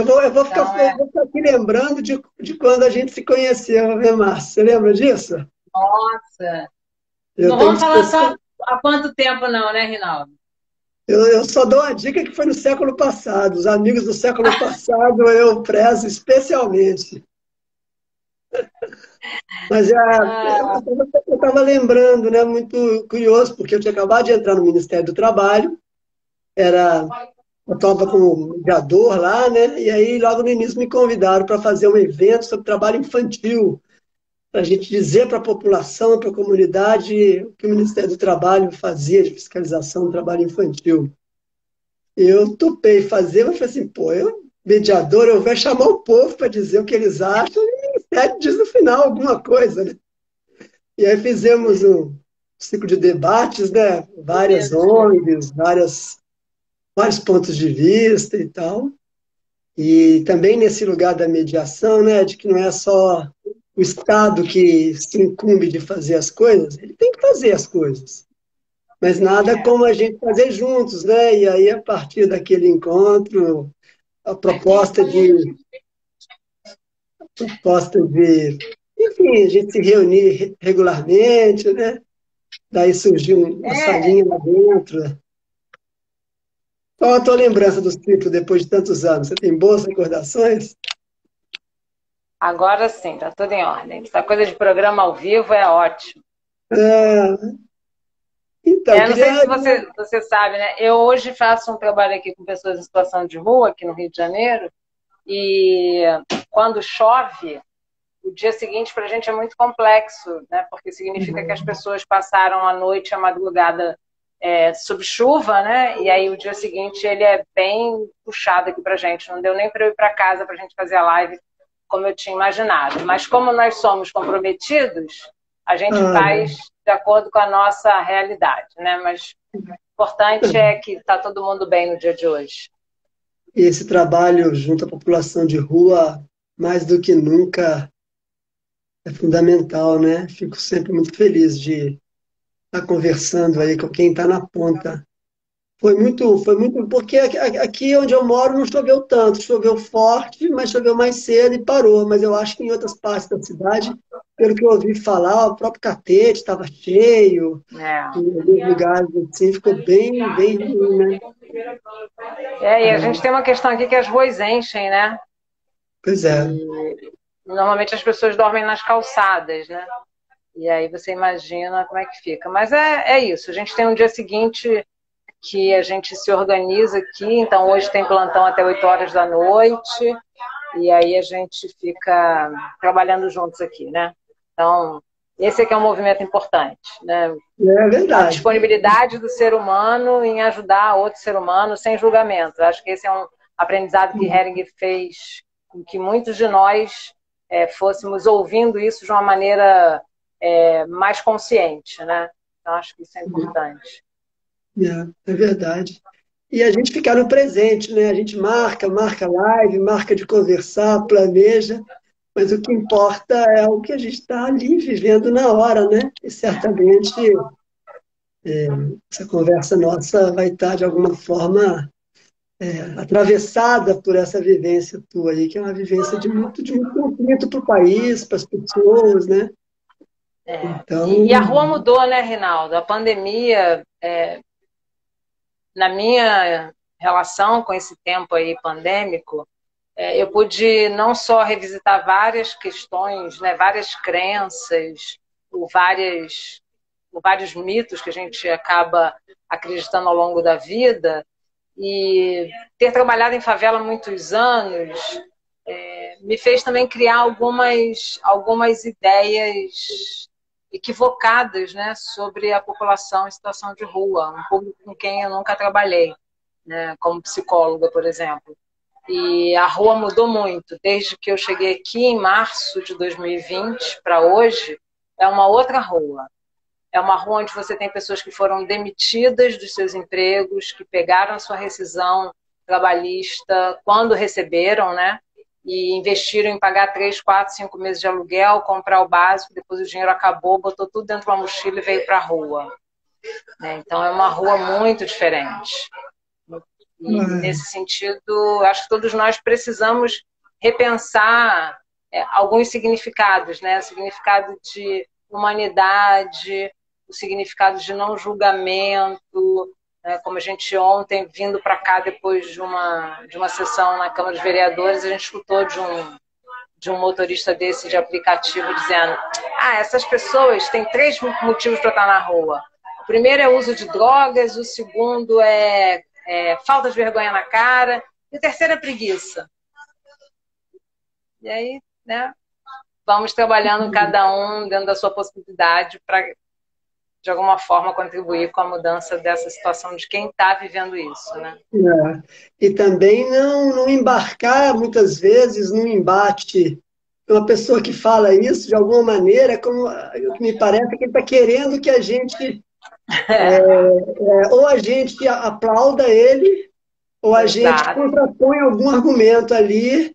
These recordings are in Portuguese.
Então, eu vou ficar aqui lembrando de quando a gente se conheceu, né, Márcio? Você lembra disso? nossa, Eu não tenho vamos falar discussão. só há quanto tempo não, né, Rinaldo? Eu só dou uma dica que foi no século passado. Os amigos do século passado eu prezo especialmente. Mas Ah, eu estava lembrando, né, muito curioso, porque eu tinha acabado de entrar no Ministério do Trabalho, era, eu estava como mediador lá, né, e aí logo no início me convidaram para fazer um evento sobre trabalho infantil, para a gente dizer para a população, para a comunidade, o que o Ministério do Trabalho fazia de fiscalização do trabalho infantil. Eu topei fazer, mas falei assim, pô, eu, mediador, eu vou chamar o povo para dizer o que eles acham e o Ministério diz no final alguma coisa, né? E aí fizemos um ciclo de debates, né? Várias bonito. ONGs, vários pontos de vista e tal. E também nesse lugar da mediação, né? De que não é só o Estado que se incumbe de fazer as coisas, ele tem que fazer as coisas. Mas nada É. como a gente fazer juntos, né? E aí, a partir daquele encontro, a proposta de, enfim, a gente se reunir regularmente, né? Daí surgiu uma É, salinha lá dentro. Qual a tua lembrança do ciclo depois de tantos anos? Você tem boas recordações? agora sim, tá tudo em ordem. Essa coisa de programa ao vivo é ótimo. Ah, então, Não sei queria. se você sabe, né? Eu hoje faço um trabalho aqui com pessoas em situação de rua, aqui no Rio de Janeiro, e quando chove, o dia seguinte para a gente é muito complexo, né? Porque significa que as pessoas passaram a noite, a madrugada sob chuva, né? E aí o dia seguinte ele é bem puxado aqui para a gente. Não deu nem para eu ir para casa para a gente fazer a live como eu tinha imaginado. Mas como nós somos comprometidos, a gente Ah, faz de acordo com a nossa realidade, né? Mas o importante é que está todo mundo bem no dia de hoje. esse trabalho junto à população de rua, mais do que nunca, é fundamental, né? Fico sempre muito feliz de estar conversando aí com quem está na ponta. Foi muito, porque aqui onde eu moro não choveu tanto, choveu forte, mas choveu mais cedo e parou. Mas eu acho que em outras partes da cidade, pelo que eu ouvi falar, o próprio Catete estava cheio, É. em alguns lugares assim, ficou bem, bem ruim, né? E a gente tem uma questão aqui que as ruas enchem, né? Pois é. E normalmente as pessoas dormem nas calçadas, né? E aí você imagina como é que fica. Mas é isso. A gente tem um dia seguinte que a gente se organiza aqui. Então hoje tem plantão até 8 horas da noite. E aí a gente fica trabalhando juntos aqui, né? Então, esse aqui é um movimento importante, né? É A verdade. disponibilidade do ser humano em ajudar outro ser humano sem julgamento. Acho que esse é um aprendizado que Hering fez com que muitos de nós fôssemos ouvindo isso de uma maneira mais consciente, né? Então, acho que isso é importante. É verdade. E a gente ficar no presente, né? A gente marca live, marca de conversar, planeja, mas o que importa é o que a gente está ali vivendo na hora, né? E certamente essa conversa nossa vai estar, de alguma forma, atravessada por essa vivência tua aí, que é uma vivência de muito conflito para o país, para as pessoas, né? E a rua Então, mudou, né, Rinaldo? A pandemia, na minha relação com esse tempo aí pandêmico, eu pude não só revisitar várias questões, né, várias crenças, vários mitos que a gente acaba acreditando ao longo da vida, e ter trabalhado em favela há muitos anos me fez também criar algumas ideias equivocadas, né, sobre a população em situação de rua, um público com quem eu nunca trabalhei, né, como psicóloga, por exemplo. E a rua mudou muito. Desde que eu cheguei aqui em março de 2020 para hoje, é uma outra rua. É uma rua onde você tem pessoas que foram demitidas dos seus empregos, que pegaram a sua rescisão trabalhista quando receberam, né? E investiram em pagar 3, 4, 5 meses de aluguel, comprar o básico, depois o dinheiro acabou, botou tudo dentro de uma mochila e veio para a rua. Né? Então é uma rua muito diferente. E, nesse sentido, acho que todos nós precisamos repensar alguns significados, né? O significado de humanidade, o significado de não julgamento, né? Como a gente ontem, vindo para cá depois de uma sessão na Câmara dos Vereadores, a gente escutou de um motorista desse de aplicativo dizendo: essas pessoas têm 3 motivos para estar na rua. O primeiro é o uso de drogas, o segundo é falta de vergonha na cara, e o terceiro é preguiça. E aí, né, vamos trabalhando cada um dentro da sua possibilidade para, de alguma forma, contribuir com a mudança dessa situação de quem está vivendo isso, né? E também não embarcar, muitas vezes, num embate. Uma pessoa que fala isso, de alguma maneira, como me parece que ele está querendo que a gente... ou a gente aplauda ele, ou a gente contrapõe algum argumento ali,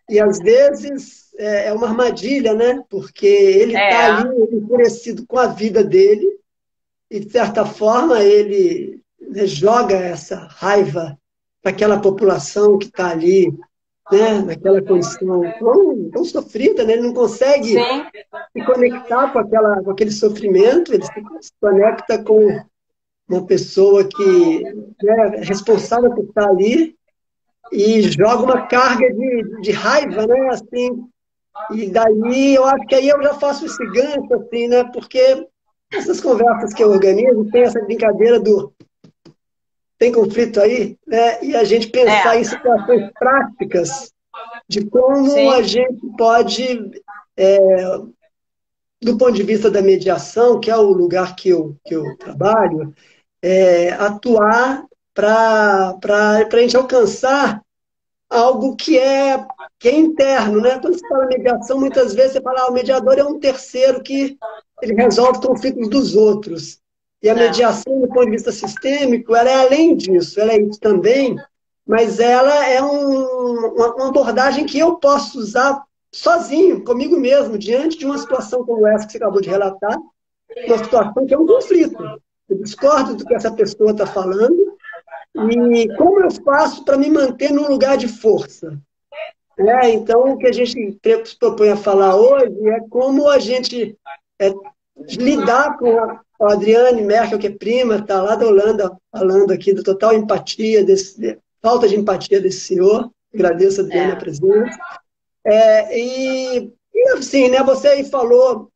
e às vezes é uma armadilha, né? Porque ele está ali enfurecido com a vida dele, e de certa forma ele joga essa raiva para aquela população que está ali, né? Naquela condição tão sofrida, né? Ele não consegue se conectar com aquele sofrimento, ele se conecta com uma pessoa que é responsável por estar ali e joga uma carga de raiva, né? Assim, e daí eu acho que aí eu já faço esse gancho, assim, né? Porque essas conversas que eu organizo tem essa brincadeira do tem conflito aí, né? E a gente pensar em situações práticas de como a gente pode, do ponto de vista da mediação, que é o lugar que eu trabalho, atuar para a gente alcançar algo que é interno, né? Quando você fala mediação, muitas vezes você fala, o mediador é um terceiro que ele resolve conflitos dos outros. E a mediação, do ponto de vista sistêmico, ela é além disso, ela é isso também, mas ela é uma abordagem que eu posso usar sozinho, comigo mesmo, diante de uma situação como essa que você acabou de relatar, uma situação que é um conflito. Eu discordo do que essa pessoa está falando, e como eu faço para me manter num lugar de força? Então, o que a gente se propõe a falar hoje é como a gente lidar com a Adriane Merkel, que é prima, está lá da Holanda, falando aqui da total empatia, falta de empatia desse senhor. Agradeço a Adriane a presença. E assim, né, você aí falou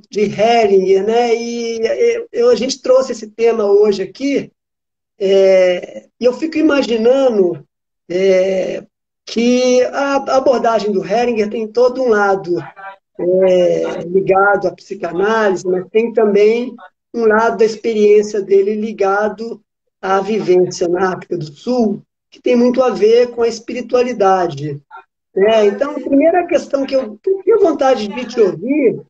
de Heringer, né, e a gente trouxe esse tema hoje aqui, e eu fico imaginando que a abordagem do Heringer tem todo um lado ligado à psicanálise, mas tem também um lado da experiência dele ligado à vivência na África do Sul, que tem muito a ver com a espiritualidade. Então, a primeira questão que eu tenho vontade de te ouvir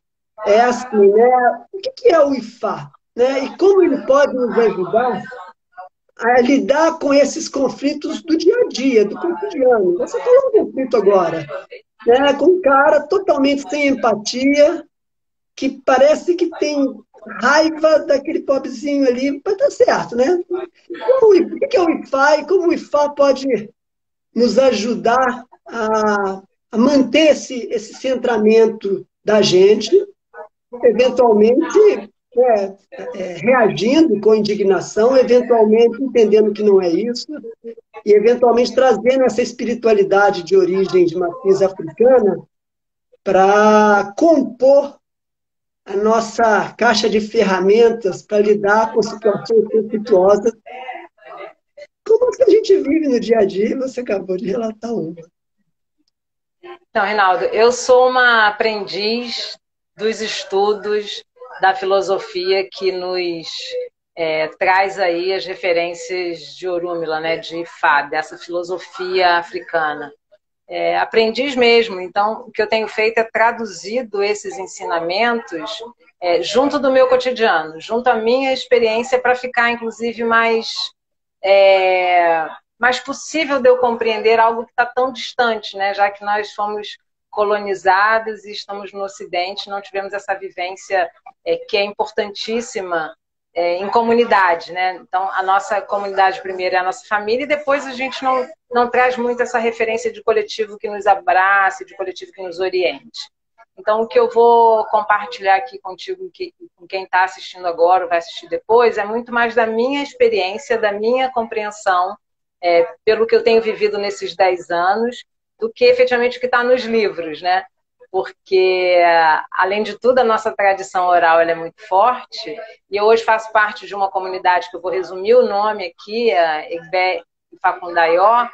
é assim, né, o que é o IFA? Né, e como ele pode nos ajudar a lidar com esses conflitos do dia a dia, do cotidiano. Você falou um conflito agora, né, com um cara totalmente sem empatia, que parece que tem raiva daquele pobrezinho ali, mas tá certo, né? O que é o IFA e como o IFA pode nos ajudar a manter esse centramento da gente, eventualmente reagindo com indignação, eventualmente entendendo que não é isso, e eventualmente trazendo essa espiritualidade de origem de matriz africana para compor a nossa caixa de ferramentas para lidar com situações conflituosas, como que a gente vive no dia a dia, você acabou de relatar uma. Então, Reinaldo, eu sou uma aprendiz dos estudos da filosofia que nos traz aí as referências de Orúmila, né, de Ifá, dessa filosofia africana. Aprendiz mesmo, então o que eu tenho feito é traduzido esses ensinamentos junto do meu cotidiano, junto à minha experiência, para ficar, inclusive, mais possível de eu compreender algo que está tão distante, né? Já que nós fomos colonizados e estamos no Ocidente, não tivemos essa vivência que é importantíssima em comunidade, né? Então, a nossa comunidade primeiro é a nossa família, e depois a gente não traz muito essa referência de coletivo que nos abrace, de coletivo que nos oriente. Então, o que eu vou compartilhar aqui contigo, com quem está assistindo agora ou vai assistir depois, é muito mais da minha experiência, da minha compreensão, pelo que eu tenho vivido nesses 10 anos, do que efetivamente o que está nos livros, né? Porque, além de tudo, a nossa tradição oral ela é muito forte, e eu hoje faço parte de uma comunidade que eu vou resumir o nome aqui, a Egbe Facundaió,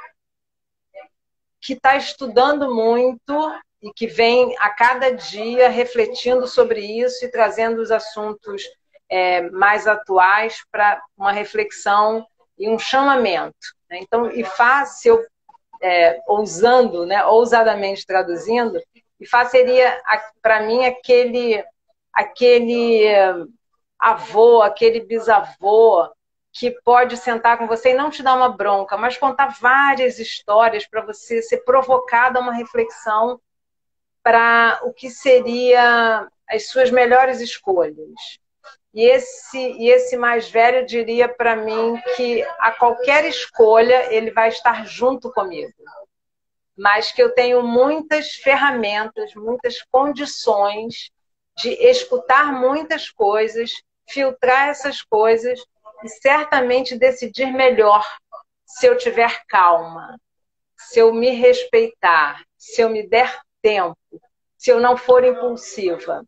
que está estudando muito e que vem a cada dia refletindo sobre isso e trazendo os assuntos mais atuais para uma reflexão e um chamamento, né? Então, IFA, se eu ousando, né, ousadamente traduzindo, IFA seria, para mim, aquele avô, aquele bisavô que pode sentar com você e não te dar uma bronca, mas contar várias histórias para você ser provocado a uma reflexão para o que seria as suas melhores escolhas. E esse mais velho diria para mim que a qualquer escolha ele vai estar junto comigo, mas que eu tenho muitas ferramentas, muitas condições de escutar muitas coisas, filtrar essas coisas e certamente decidir melhor se eu tiver calma, se eu me respeitar, se eu me der tempo, se eu não for impulsiva.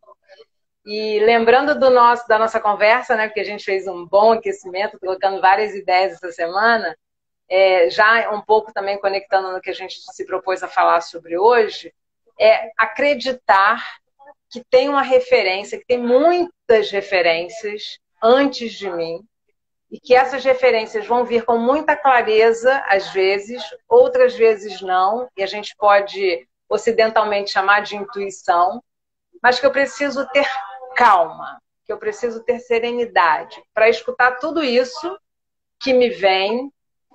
E lembrando da nossa conversa, né, porque a gente fez um bom aquecimento, colocando várias ideias essa semana, já um pouco também conectando no que a gente se propôs a falar sobre hoje, é acreditar que tem uma referência, que tem muitas referências antes de mim, e que essas referências vão vir com muita clareza, às vezes, outras vezes não, e a gente pode ocidentalmente chamar de intuição, mas que eu preciso ter calma, que eu preciso ter serenidade para escutar tudo isso que me vem,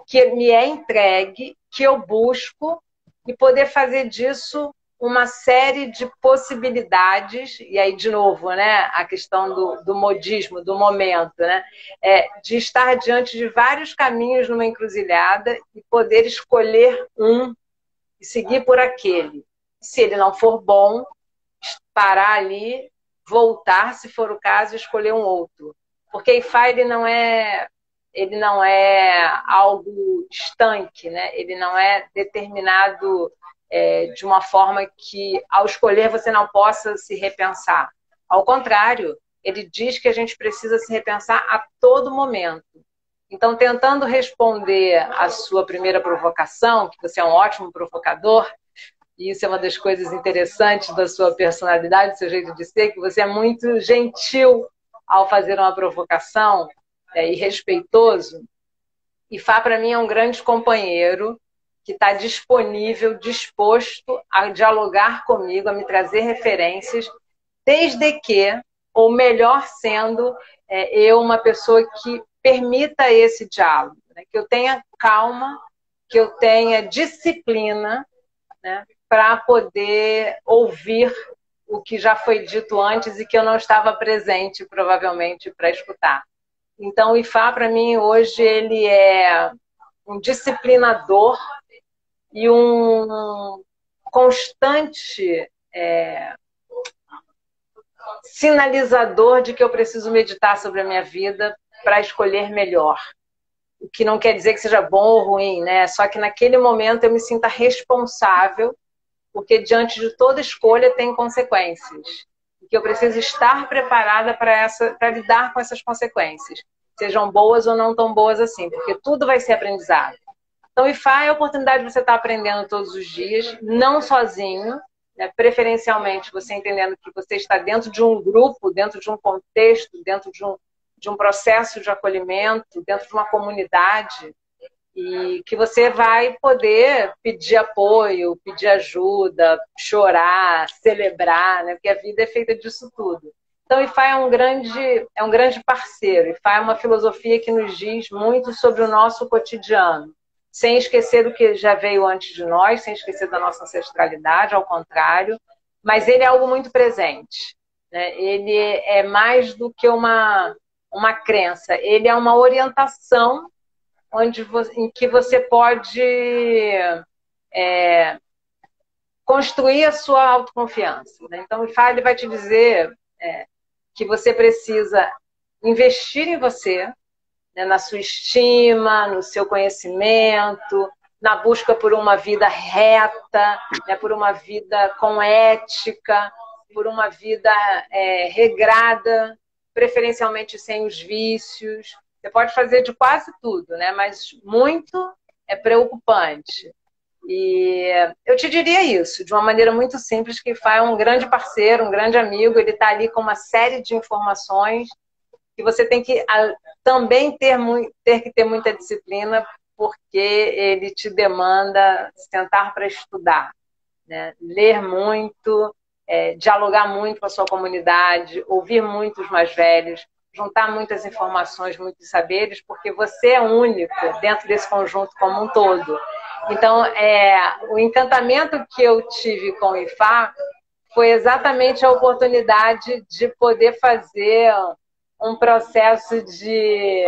que me é entregue, que eu busco, e poder fazer disso uma série de possibilidades, e aí, de novo, né, a questão do modismo, do momento, né, de estar diante de vários caminhos numa encruzilhada e poder escolher um e seguir por aquele. Se ele não for bom, parar ali, voltar, se for o caso, e escolher um outro. Porque IFA, ele não é algo estanque, né? Ele não é determinado de uma forma que, ao escolher, você não possa se repensar. Ao contrário, ele diz que a gente precisa se repensar a todo momento. Então, tentando responder à sua primeira provocação, que você é um ótimo provocador, e isso é uma das coisas interessantes da sua personalidade, do seu jeito de ser, que você é muito gentil ao fazer uma provocação, e respeitoso. IFA, para mim, é um grande companheiro que está disponível, disposto a dialogar comigo, a me trazer referências, desde que, ou melhor sendo, eu uma pessoa que permita esse diálogo, né? Que eu tenha calma, que eu tenha disciplina, né, para poder ouvir o que já foi dito antes e que eu não estava presente, provavelmente, para escutar. Então, o IFA, para mim, hoje, ele é um disciplinador e um constante sinalizador de que eu preciso meditar sobre a minha vida para escolher melhor. O que não quer dizer que seja bom ou ruim, né? Só que naquele momento eu me sinta responsável, porque diante de toda escolha tem consequências. E que eu preciso estar preparada para lidar com essas consequências, sejam boas ou não tão boas assim, porque tudo vai ser aprendizado. Então, IFA é a oportunidade de você estar aprendendo todos os dias, não sozinho, né? Preferencialmente você entendendo que você está dentro de um grupo, dentro de um contexto, dentro de um processo de acolhimento, dentro de uma comunidade, e que você vai poder pedir apoio, pedir ajuda, chorar, celebrar, né? Porque a vida é feita disso tudo. Então, o IFA é um grande parceiro. O IFA é uma filosofia que nos diz muito sobre o nosso cotidiano, sem esquecer do que já veio antes de nós, sem esquecer da nossa ancestralidade, ao contrário, mas ele é algo muito presente, né? Ele é mais do que uma uma crença, ele é uma orientação em que você pode construir a sua autoconfiança, né? Então, o IFA ele vai te dizer que você precisa investir em você, né, na sua estima, no seu conhecimento, na busca por uma vida reta, né, por uma vida com ética, por uma vida regrada, preferencialmente sem os vícios. Você pode fazer de quase tudo, né, mas muito é preocupante. E eu te diria isso, de uma maneira muito simples, que Fá é um grande parceiro, um grande amigo, ele está ali com uma série de informações que você tem que também ter que ter muita disciplina, porque ele te demanda sentar para estudar, né? Ler muito, dialogar muito com a sua comunidade, ouvir muito os mais velhos, juntar muitas informações, muitos saberes, porque você é único dentro desse conjunto como um todo. Então, o encantamento que eu tive com o IFA foi exatamente a oportunidade de poder fazer um processo de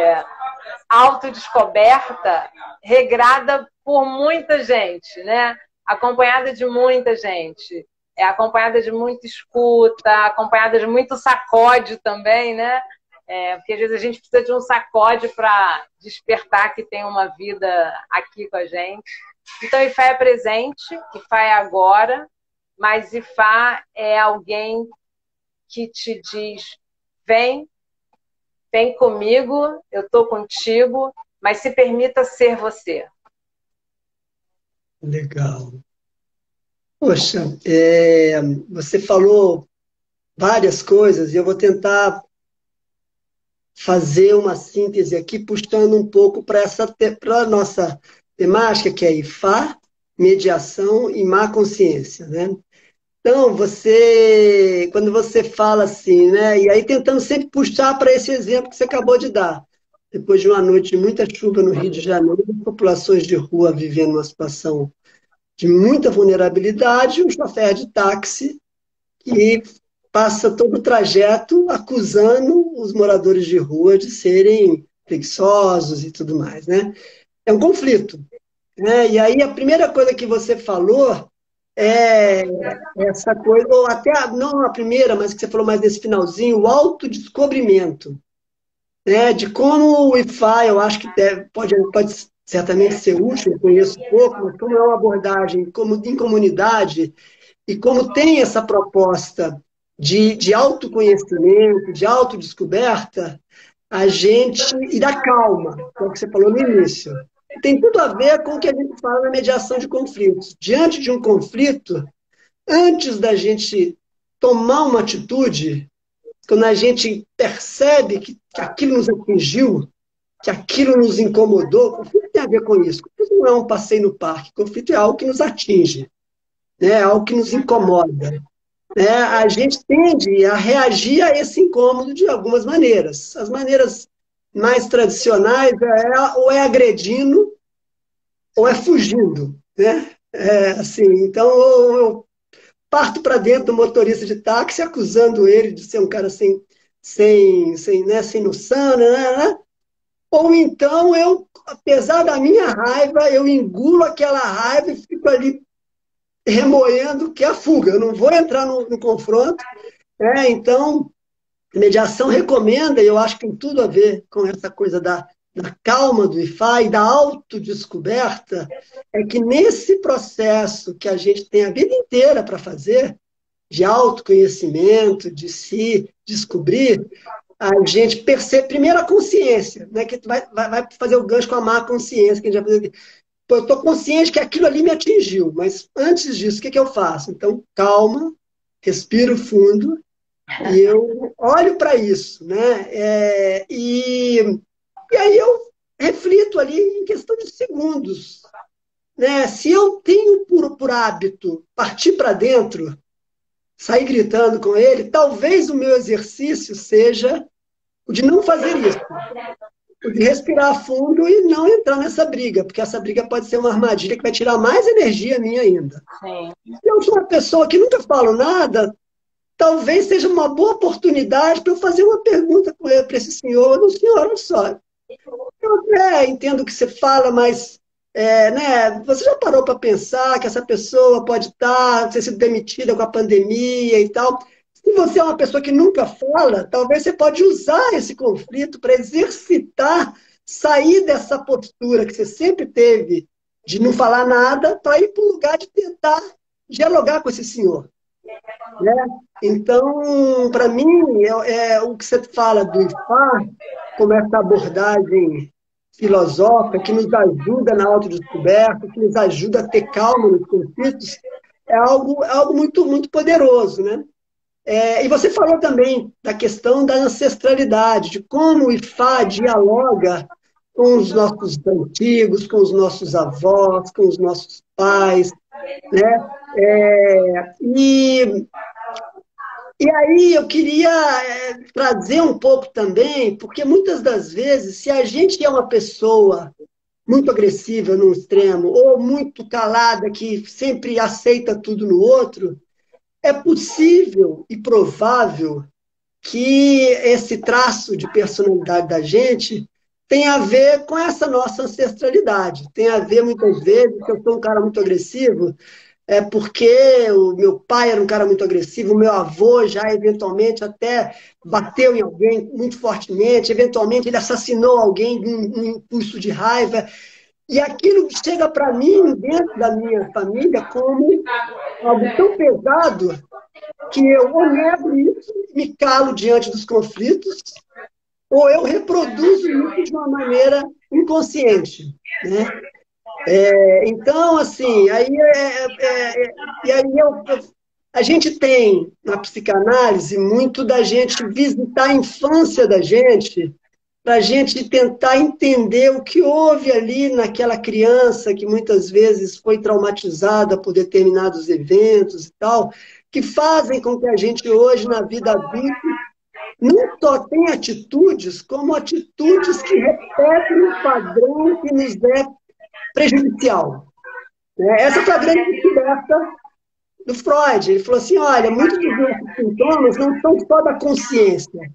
autodescoberta regrada por muita gente, né? Acompanhada de muita gente, acompanhada de muita escuta, acompanhada de muito sacode também, né? Porque às vezes a gente precisa de um sacode para despertar que tem uma vida aqui com a gente. Então, IFA é presente, IFA é agora, mas IFA é alguém que te diz: vem comigo, eu estou contigo, mas se permita ser você. Legal. Poxa, você falou várias coisas e eu vou tentar fazer uma síntese aqui, puxando um pouco para a nossa temática, que é IFA, mediação e má consciência, né? Então, quando você fala assim, né? E aí tentando sempre puxar para esse exemplo que você acabou de dar. Depois de uma noite de muita chuva no Rio de Janeiro, populações de rua vivendo uma situação de muita vulnerabilidade, um chofer de táxi que passa todo o trajeto acusando os moradores de rua de serem preguiçosos e tudo mais, né? É um conflito, né? E aí a primeira coisa que você falou é essa coisa, ou até, não a primeira, mas que você falou mais nesse finalzinho, o autodescobrimento, né? De como o IFA, eu acho que pode certamente ser útil, eu conheço pouco, mas como é uma abordagem como em comunidade, e como tem essa proposta de autoconhecimento, de autodescoberta, e da calma, como você falou no início. Tem tudo a ver com o que a gente fala na mediação de conflitos. Diante de um conflito, antes da gente tomar uma atitude, quando a gente percebe que aquilo nos atingiu, que aquilo nos incomodou, o conflito tem a ver com isso. O conflito não é um passeio no parque, o conflito é algo que nos atinge, né? Algo que nos incomoda. Né? A gente tende a reagir a esse incômodo de algumas maneiras. As maneiras mais tradicionais ou é agredindo ou é fugindo. Né? Assim, então, eu parto para dentro do motorista de táxi acusando ele de ser um cara sem noção, né? Ou então eu, apesar da minha raiva, eu engulo aquela raiva e fico ali remoendo que é a fuga. Eu não vou entrar no confronto. Então, a mediação recomenda, e eu acho que tem tudo a ver com essa coisa da calma do IFA e da autodescoberta, é que nesse processo que a gente tem a vida inteira para fazer, de autoconhecimento, de se descobrir, a gente percebe, primeiro a consciência, né, que vai fazer o gancho com a má consciência, que a gente vai fazer. Pô, eu estou consciente que aquilo ali me atingiu, mas antes disso, o que eu faço? Então, calma, respiro fundo, e eu olho para isso, né? E aí eu reflito ali em questão de segundos, né? Se eu tenho por hábito partir para dentro, sair gritando com ele, talvez o meu exercício seja o de não fazer isso. O de respirar fundo e não entrar nessa briga, porque essa briga pode ser uma armadilha que vai tirar mais energia minha ainda. Sim. Eu sou uma pessoa que nunca falo nada, talvez seja uma boa oportunidade para eu fazer uma pergunta para esse senhor. Não, senhor, olha só, eu entendo o que você fala, mas né, você já parou para pensar que essa pessoa pode ter sido demitida com a pandemia e tal? Se você é uma pessoa que nunca fala, talvez você pode usar esse conflito para exercitar, sair dessa postura que você sempre teve de não falar nada, para ir para o lugar de tentar dialogar com esse senhor. Né? Então, para mim, o que você fala do IFAR, como essa abordagem filosófica que nos ajuda na autodescoberta, que nos ajuda a ter calma nos conflitos, é algo muito, muito poderoso. Né? E você falou também da questão da ancestralidade, de como o IFA dialoga com os nossos antigos, com os nossos avós, com os nossos pais, né? E aí eu queria trazer um pouco também, porque muitas das vezes, se a gente é uma pessoa muito agressiva no extremo, ou muito calada, que sempre aceita tudo no outro, é possível e provável que esse traço de personalidade da gente tem a ver com essa nossa ancestralidade. Tem a ver, muitas vezes, que eu sou um cara muito agressivo, porque o meu pai era um cara muito agressivo, o meu avô já eventualmente até bateu em alguém muito fortemente, eventualmente ele assassinou alguém num impulso de raiva, e aquilo chega para mim, dentro da minha família, como algo tão pesado que eu ou nego isso, me calo diante dos conflitos, ou eu reproduzo isso de uma maneira inconsciente. Né? Então, assim, a gente tem na psicanálise muito da gente visitar a infância da gente, para a gente tentar entender o que houve ali naquela criança que muitas vezes foi traumatizada por determinados eventos e tal, que fazem com que a gente hoje, na vida adulta, não só tenha atitudes, como atitudes que repetem um padrão que nos é prejudicial. Essa foi a grande descoberta do Freud. Ele falou assim, olha, muitos dos nossos sintomas não são só da consciência,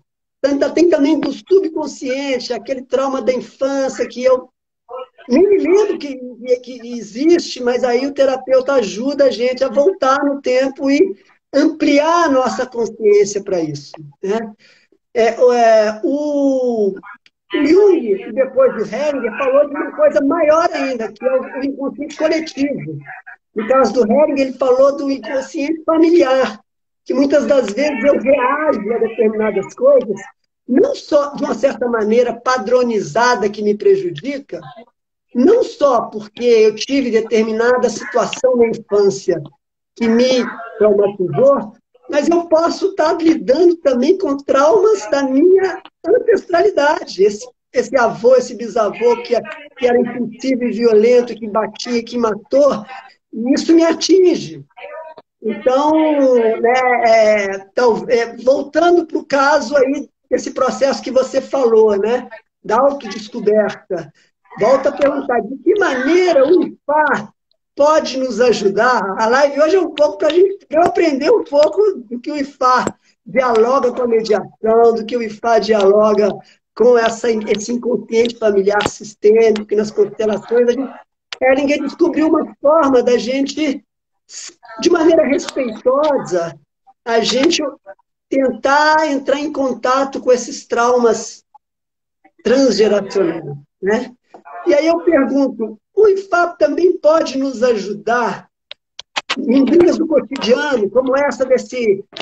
tem também do subconsciente, aquele trauma da infância que eu nem me lembro que existe, mas aí o terapeuta ajuda a gente a voltar no tempo e ampliar a nossa consciência para isso. Né? O Jung, e depois o Hering, falou de uma coisa maior ainda, que é o inconsciente coletivo. No caso do Hering, ele falou do inconsciente familiar, que muitas das vezes eu reajo a determinadas coisas, não só de uma certa maneira padronizada que me prejudica, não só porque eu tive determinada situação na infância que me traumatizou, mas eu posso estar lidando também com traumas da minha ancestralidade. Esse avô, esse bisavô que era impulsivo e violento, que batia, que matou, isso me atinge. Então, voltando para o caso aí, esse processo que você falou, né, da autodescoberta, volta a perguntar de que maneira o IFA pode nos ajudar. A live hoje é um pouco para eu aprender um pouco do que o IFA dialoga com a mediação, do que o IFA dialoga com esse inconsciente familiar sistêmico, que nas constelações ninguém descobriu uma forma da gente, de maneira respeitosa, a gente tentar entrar em contato com esses traumas transgeracionais. Né? E aí eu pergunto, o IFA também pode nos ajudar em brigas do cotidiano, como essa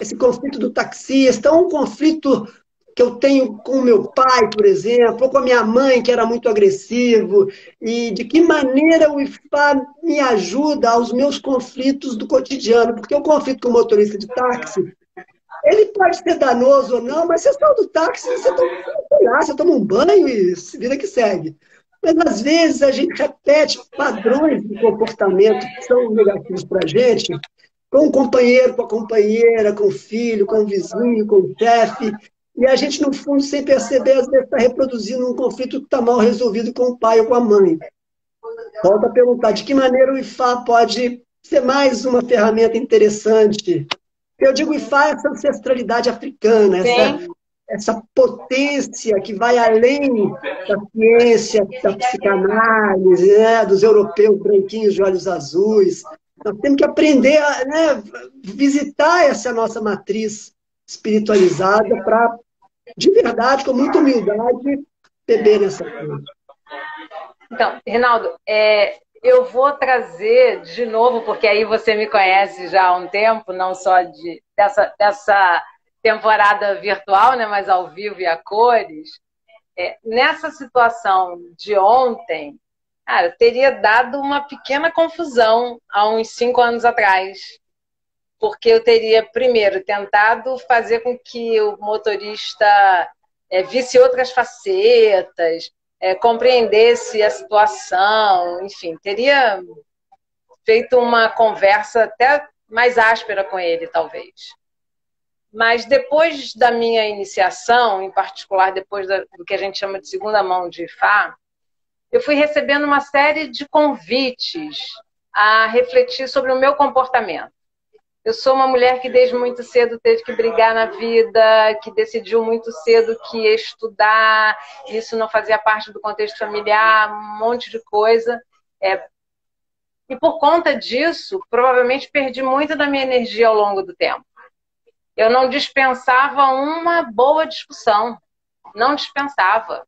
esse conflito do taxista, um conflito que eu tenho com o meu pai, por exemplo, ou com a minha mãe, que era muito agressivo, e de que maneira o IFA me ajuda aos meus conflitos do cotidiano, porque o conflito com o motorista de táxi, ele pode ser danoso ou não, mas você saiu do táxi, você toma um banho e se vira que segue. Mas, às vezes, a gente repete padrões de comportamento que são negativos para a gente, com o companheiro, com a companheira, com o filho, com o vizinho, com o chefe, e a gente, no fundo, sem perceber, às vezes está reproduzindo um conflito que está mal resolvido com o pai ou com a mãe. Volto a perguntar, de que maneira o IFA pode ser mais uma ferramenta interessante Eu digo Ifá, essa ancestralidade africana, Sim. essa potência que vai além da ciência, da psicanálise, né, dos europeus branquinhos de olhos azuis. Nós temos que aprender a, né, visitar essa nossa matriz espiritualizada para, de verdade, com muita humildade, beber nessa fonte. Então, Rinaldo, eu vou trazer de novo, porque aí você me conhece já há um tempo, não só dessa temporada virtual, né, mas ao vivo e a cores. Nessa situação de ontem, cara, teria dado uma pequena confusão há uns 5 anos atrás. Porque eu teria, primeiro, tentado fazer com que o motorista visse outras facetas, compreendesse a situação, enfim, teria feito uma conversa até mais áspera com ele, talvez. Mas depois da minha iniciação, em particular depois do que a gente chama de segunda mão de Ifá, eu fui recebendo uma série de convites a refletir sobre o meu comportamento. Eu sou uma mulher que desde muito cedo teve que brigar na vida, que decidiu muito cedo que ia estudar, isso não fazia parte do contexto familiar, um monte de coisa. E por conta disso, provavelmente perdi muito da minha energia ao longo do tempo. Eu não dispensava uma boa discussão, não dispensava.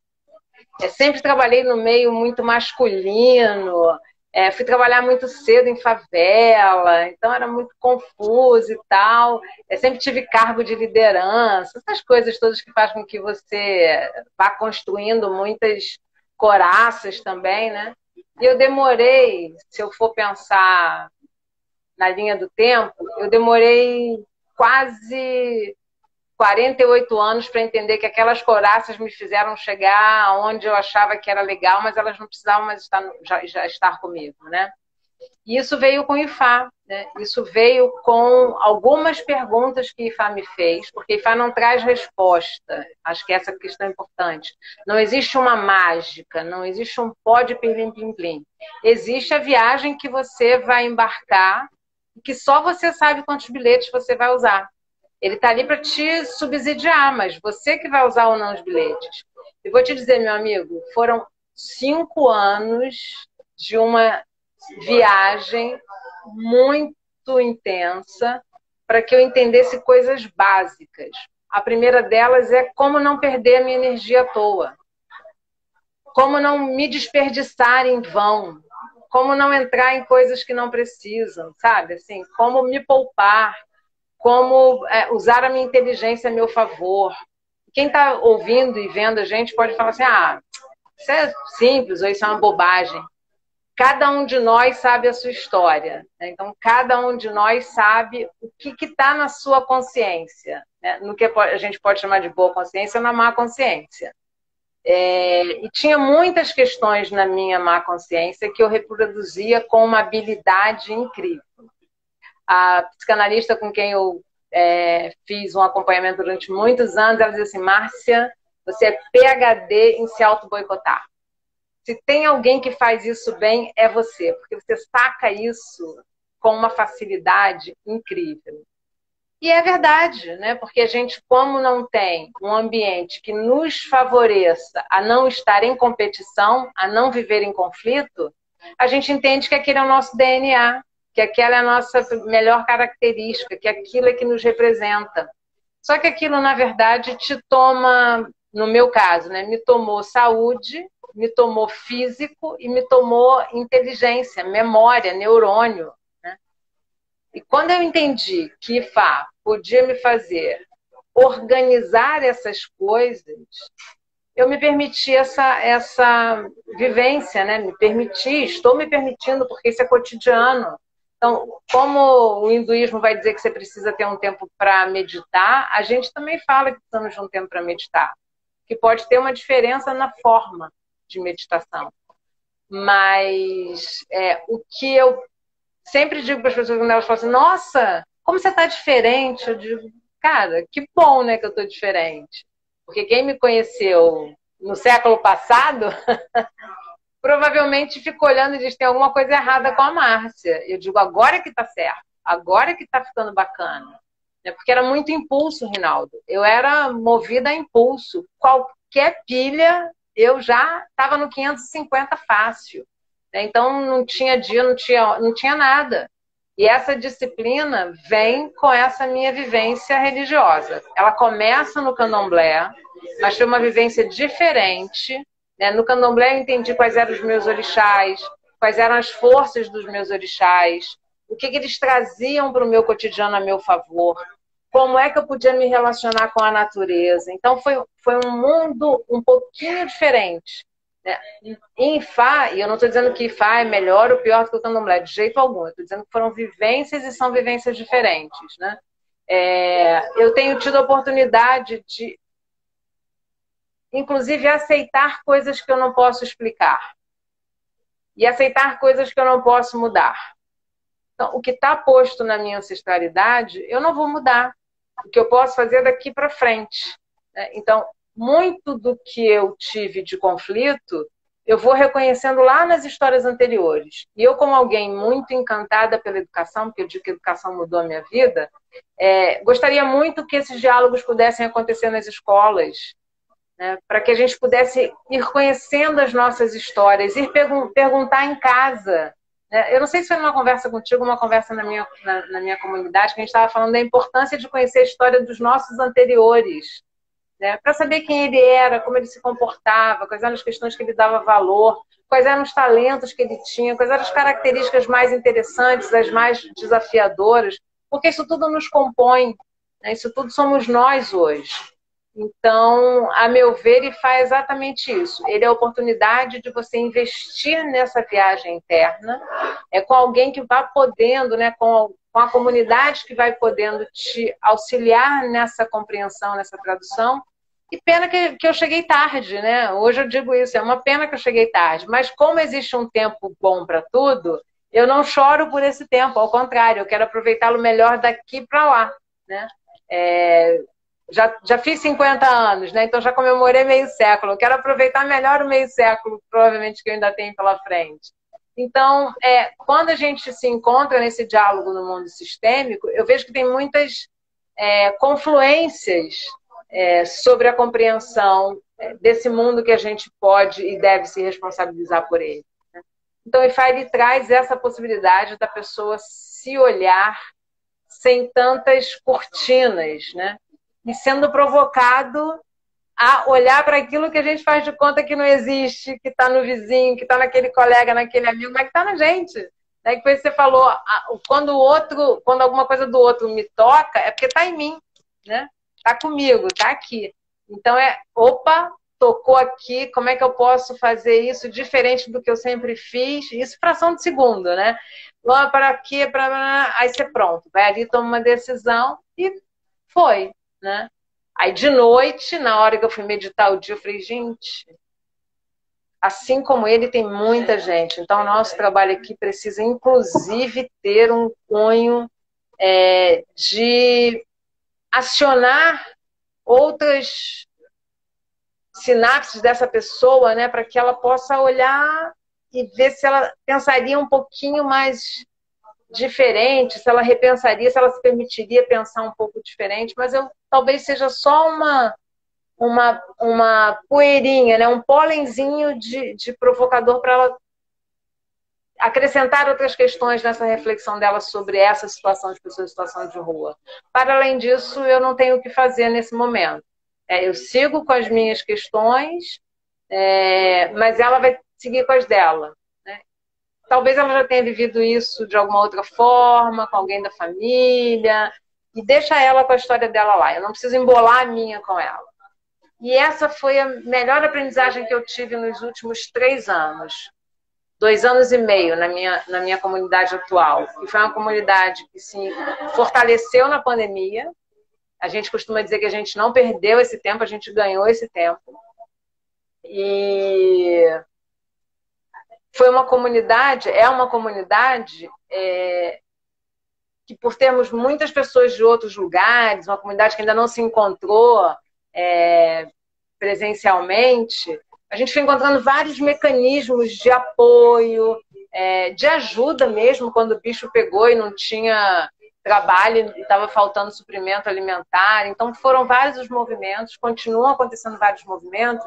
Sempre trabalhei no meio muito masculino, fui trabalhar muito cedo em favela, então era muito confuso e tal. Sempre tive cargo de liderança, essas coisas todas que fazem com que você vá construindo muitas coraças também, né? E eu demorei, se eu for pensar na linha do tempo, eu demorei quase 48 anos para entender que aquelas coraças me fizeram chegar aonde eu achava que era legal, mas elas não precisavam mais já estar comigo, né? E isso veio com o Ifá, né? Isso veio com algumas perguntas que o Ifá me fez, porque o Ifá não traz resposta. Acho que essa questão é importante. Não existe uma mágica, não existe um pó de pirlim-plim-plim. Existe a viagem que você vai embarcar e que só você sabe quantos bilhetes você vai usar. Ele está ali para te subsidiar, mas você que vai usar ou não os bilhetes. E vou te dizer, meu amigo, foram 5 anos de uma viagem muito intensa para que eu entendesse coisas básicas. A primeira delas é como não perder a minha energia à toa. Como não me desperdiçar em vão. Como não entrar em coisas que não precisam, sabe? Assim, como me poupar. Como usar a minha inteligência a meu favor. Quem está ouvindo e vendo a gente pode falar assim, isso é simples, ou isso é uma bobagem. Cada um de nós sabe a sua história. Né? Então, cada um de nós sabe o que está na sua consciência. Né? No que a gente pode chamar de boa consciência ou na má consciência. E tinha muitas questões na minha má consciência que eu reproduzia com uma habilidade incrível. A psicanalista com quem eu fiz um acompanhamento durante muitos anos, ela dizia assim, Márcia, você é PhD em se auto-boicotar. Se tem alguém que faz isso bem, é você, porque você saca isso com uma facilidade incrível. E é verdade, né? Porque a gente, como não tem um ambiente que nos favoreça a não estar em competição, a não viver em conflito, a gente entende que aquele é o nosso DNA, que aquela é a nossa melhor característica, que aquilo é que nos representa. Só que aquilo, na verdade, te toma, no meu caso, né, me tomou saúde, me tomou físico e me tomou inteligência, memória, neurônio. Né? E quando eu entendi que Ifá podia me fazer organizar essas coisas, eu me permiti essa vivência, né? Estou me permitindo, porque isso é cotidiano. Então, como o hinduísmo vai dizer que você precisa ter um tempo para meditar, a gente também fala que precisamos de um tempo para meditar, que pode ter uma diferença na forma de meditação. Mas o que eu sempre digo para as pessoas quando elas falam assim, nossa, como você está diferente? Eu digo, cara, que bom, né, que eu estou diferente. Porque quem me conheceu no século passado provavelmente fica olhando e diz, tem alguma coisa errada com a Márcia. Eu digo, agora que tá certo, agora que tá ficando bacana. né? Porque era muito impulso, Rinaldo. Eu era movida a impulso. Qualquer pilha, eu já estava no 550 fácil, né? Então, não tinha dia, não tinha nada. E essa disciplina vem com essa minha vivência religiosa. Ela começa no candomblé, mas foi uma vivência diferente, né? No candomblé eu entendi quais eram os meus orixás, quais eram as forças dos meus orixás, o que eles traziam para o meu cotidiano a meu favor, como é que eu podia me relacionar com a natureza. Então foi um mundo um pouquinho diferente, né? Em Ifá, e eu não estou dizendo que Ifá é melhor ou pior do que o candomblé, de jeito algum. Eu estou dizendo que foram vivências e são vivências diferentes, né? Eu tenho tido a oportunidade de, inclusive, aceitar coisas que eu não posso explicar. E aceitar coisas que eu não posso mudar. Então, o que está posto na minha ancestralidade, eu não vou mudar. O que eu posso fazer daqui para frente, né? Então, muito do que eu tive de conflito, eu vou reconhecendo lá nas histórias anteriores. E eu, como alguém muito encantada pela educação, porque eu digo que a educação mudou a minha vida, gostaria muito que esses diálogos pudessem acontecer nas escolas, né? Para que a gente pudesse ir conhecendo as nossas histórias, ir perguntar em casa. Eu não sei se foi numa conversa contigo, uma conversa na minha comunidade, que a gente estava falando da importância de conhecer a história dos nossos anteriores, né? Para saber quem ele era, como ele se comportava, quais eram as questões que ele dava valor, quais eram os talentos que ele tinha, quais eram as características mais interessantes, as mais desafiadoras, porque isso tudo nos compõe, né? Isso tudo somos nós hoje. Então, a meu ver, ele faz exatamente isso. Ele é a oportunidade de você investir nessa viagem interna, com alguém que vá podendo, né, com a comunidade que vai podendo te auxiliar nessa compreensão, nessa tradução. E pena que eu cheguei tarde, né? Hoje eu digo isso, é uma pena que eu cheguei tarde. Mas como existe um tempo bom para tudo, eu não choro por esse tempo, ao contrário, eu quero aproveitá-lo melhor daqui para lá, né? Já fiz 50 anos, né? Então já comemorei meio século. Eu quero aproveitar melhor o meio século, provavelmente, que eu ainda tenho pela frente. Então, quando a gente se encontra nesse diálogo no mundo sistêmico, eu vejo que tem muitas confluências sobre a compreensão desse mundo que a gente pode e deve se responsabilizar por ele, né? Então, o Ifá, ele traz essa possibilidade da pessoa se olhar sem tantas cortinas, né? E sendo provocado a olhar para aquilo que a gente faz de conta que não existe, que está no vizinho, que está naquele colega, naquele amigo, mas que está na gente. Que você falou, quando alguma coisa do outro me toca, é porque está em mim, né? Está comigo, está aqui. Então opa, tocou aqui, como é que eu posso fazer isso diferente do que eu sempre fiz? Isso fração de segundo, né? Lá para aqui, aí você pronto, vai ali, toma uma decisão e foi, né? Aí de noite, na hora que eu fui meditar o dia, eu falei, gente, assim como ele, tem muita gente. Então, o nosso trabalho aqui precisa, inclusive, ter um cunho de acionar outras sinapses dessa pessoa, né, para que ela possa olhar e ver se ela pensaria um pouquinho mais diferente, se ela repensaria, se ela se permitiria pensar um pouco diferente, mas talvez seja só uma poeirinha, né, um pólenzinho de provocador para ela acrescentar outras questões nessa reflexão dela sobre essa situação de pessoas em situação de rua. Para além disso, eu não tenho o que fazer nesse momento. Eu sigo com as minhas questões, mas ela vai seguir com as dela, né? Talvez ela já tenha vivido isso de alguma outra forma, com alguém da família, e deixa ela com a história dela lá. Eu não preciso embolar a minha com ela. E essa foi a melhor aprendizagem que eu tive nos últimos 3 anos. 2 anos e meio na minha comunidade atual. E foi uma comunidade que se fortaleceu na pandemia. A gente costuma dizer que a gente não perdeu esse tempo, a gente ganhou esse tempo. E foi uma comunidade, que por termos muitas pessoas de outros lugares, uma comunidade que ainda não se encontrou presencialmente, a gente foi encontrando vários mecanismos de apoio, de ajuda mesmo, quando o bicho pegou e não tinha trabalho e estava faltando suprimento alimentar. Então, foram vários os movimentos, continuam acontecendo vários movimentos,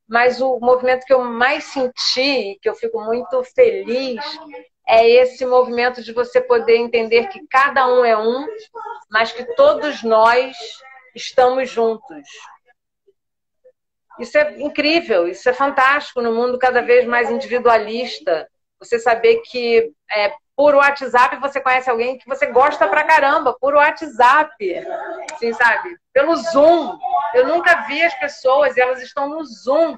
mas o movimento que eu mais senti, que eu fico muito feliz, é esse movimento de você poder entender que cada um é um, mas que todos nós estamos juntos. Isso é incrível, isso é fantástico no mundo cada vez mais individualista. Você saber que por WhatsApp você conhece alguém que você gosta pra caramba, por WhatsApp, assim, sabe? Pelo Zoom. Eu nunca vi as pessoas, e elas estão no Zoom.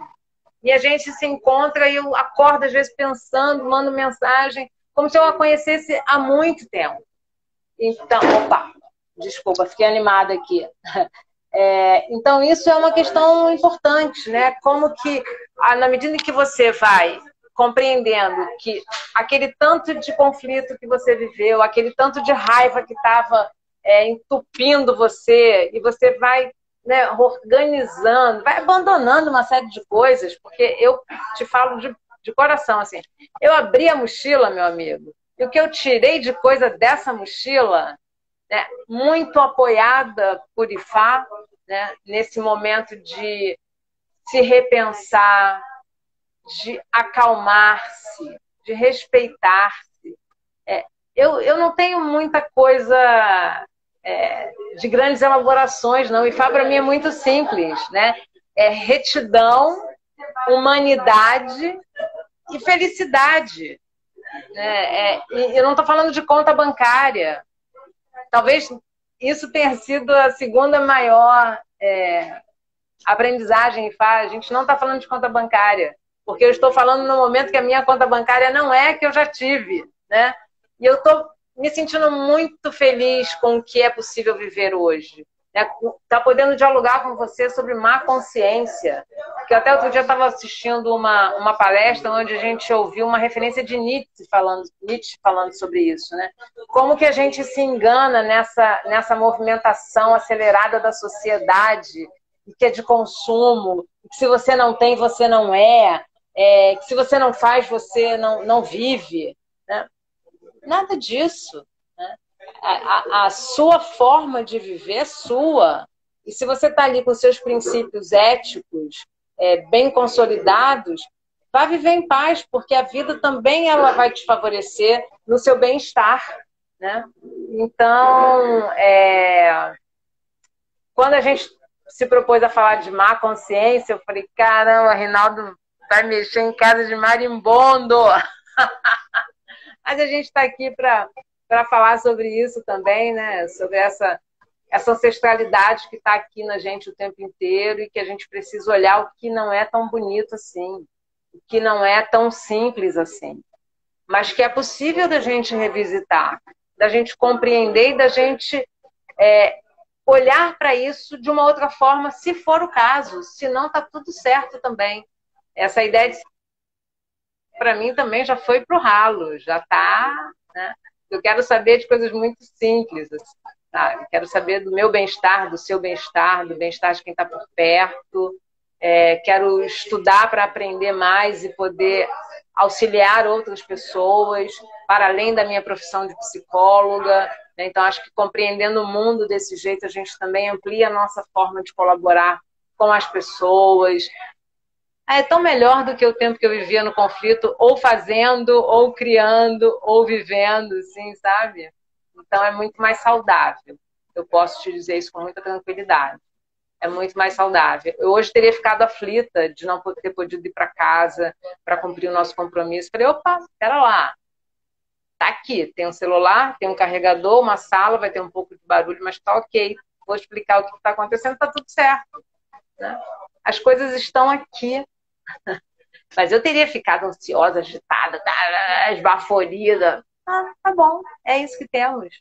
E a gente se encontra e eu acordo às vezes pensando, mando mensagem, como se eu a conhecesse há muito tempo. Então, opa, desculpa, fiquei animada aqui. Então, isso é uma questão importante, né? Como que, na medida em que você vai compreendendo que aquele tanto de conflito que você viveu, aquele tanto de raiva que estava entupindo você, e você vai, né, organizando, vai abandonando uma série de coisas, porque eu te falo de coração, assim, eu abri a mochila, meu amigo, e o que eu tirei de coisa dessa mochila, né, muito apoiada por Ifá, né, nesse momento de se repensar, de acalmar-se, de respeitar-se. Eu não tenho muita coisa de grandes elaborações, não. Ifá, para mim, é muito simples, né? É retidão, humanidade e felicidade. Eu não estou falando de conta bancária. Talvez isso tenha sido a segunda maior aprendizagem, Ifá. A gente não está falando de conta bancária, porque eu estou falando no momento que a minha conta bancária não é a que eu já tive, né? E eu estou me sentindo muito feliz com o que é possível viver hoje. Tá podendo dialogar com você sobre má consciência. Que até outro dia estava assistindo uma palestra onde a gente ouviu uma referência de Nietzsche falando sobre isso, né? Como que a gente se engana nessa movimentação acelerada da sociedade, que é de consumo, que se você não tem, você não que se você não faz, você não vive, né? Nada disso, né? A sua forma de viver é sua. E se você está ali com seus princípios éticos bem consolidados, vá viver em paz, porque a vida também ela vai te favorecer no seu bem-estar, né? Então, quando a gente se propôs a falar de má consciência, eu falei, caramba, Rinaldo vai mexer em casa de marimbondo. Mas a gente está aqui para falar sobre isso também, né? Sobre essa ancestralidade que está aqui na gente o tempo inteiro e que a gente precisa olhar o que não é tão bonito assim, o que não é tão simples assim, mas que é possível da gente revisitar, da gente compreender e da gente olhar para isso de uma outra forma, se for o caso, se não está tudo certo também. Essa ideia para mim também já foi pro ralo, já está, né? Eu quero saber de coisas muito simples, assim, sabe? Quero saber do meu bem-estar, do seu bem-estar, do bem-estar de quem está por perto. Quero estudar para aprender mais e poder auxiliar outras pessoas, para além da minha profissão de psicóloga, né? Então, acho que compreendendo o mundo desse jeito, a gente também amplia a nossa forma de colaborar com as pessoas. É tão melhor do que o tempo que eu vivia no conflito, ou fazendo, ou criando, ou vivendo, assim, sabe? Então é muito mais saudável. Eu posso te dizer isso com muita tranquilidade. É muito mais saudável. Eu hoje teria ficado aflita de não ter podido ir para casa para cumprir o nosso compromisso. Falei, opa, espera lá. Tá aqui, tem um celular, tem um carregador, uma sala, vai ter um pouco de barulho, mas tá ok. Vou explicar o que está acontecendo, tá tudo certo, né? As coisas estão aqui. Mas eu teria ficado ansiosa, agitada, esbaforida. Tá bom, é isso que temos.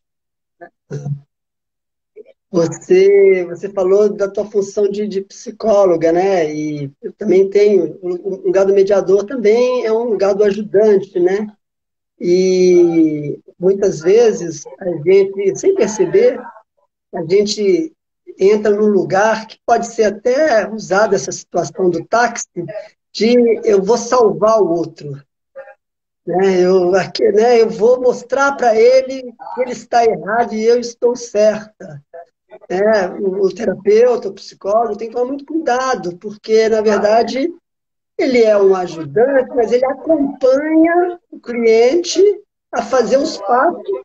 Você falou da tua função de psicóloga, né? E eu também tenho. O lugar do mediador também é um lugar do ajudante, né? E muitas vezes a gente, sem perceber, a gente entra num lugar que pode ser até usado essa situação do táxi, de eu vou salvar o outro. Eu vou mostrar para ele que ele está errado e eu estou certa. O terapeuta, o psicólogo tem que tomar muito cuidado, porque, na verdade, ele é um ajudante, mas ele acompanha o cliente a fazer os passos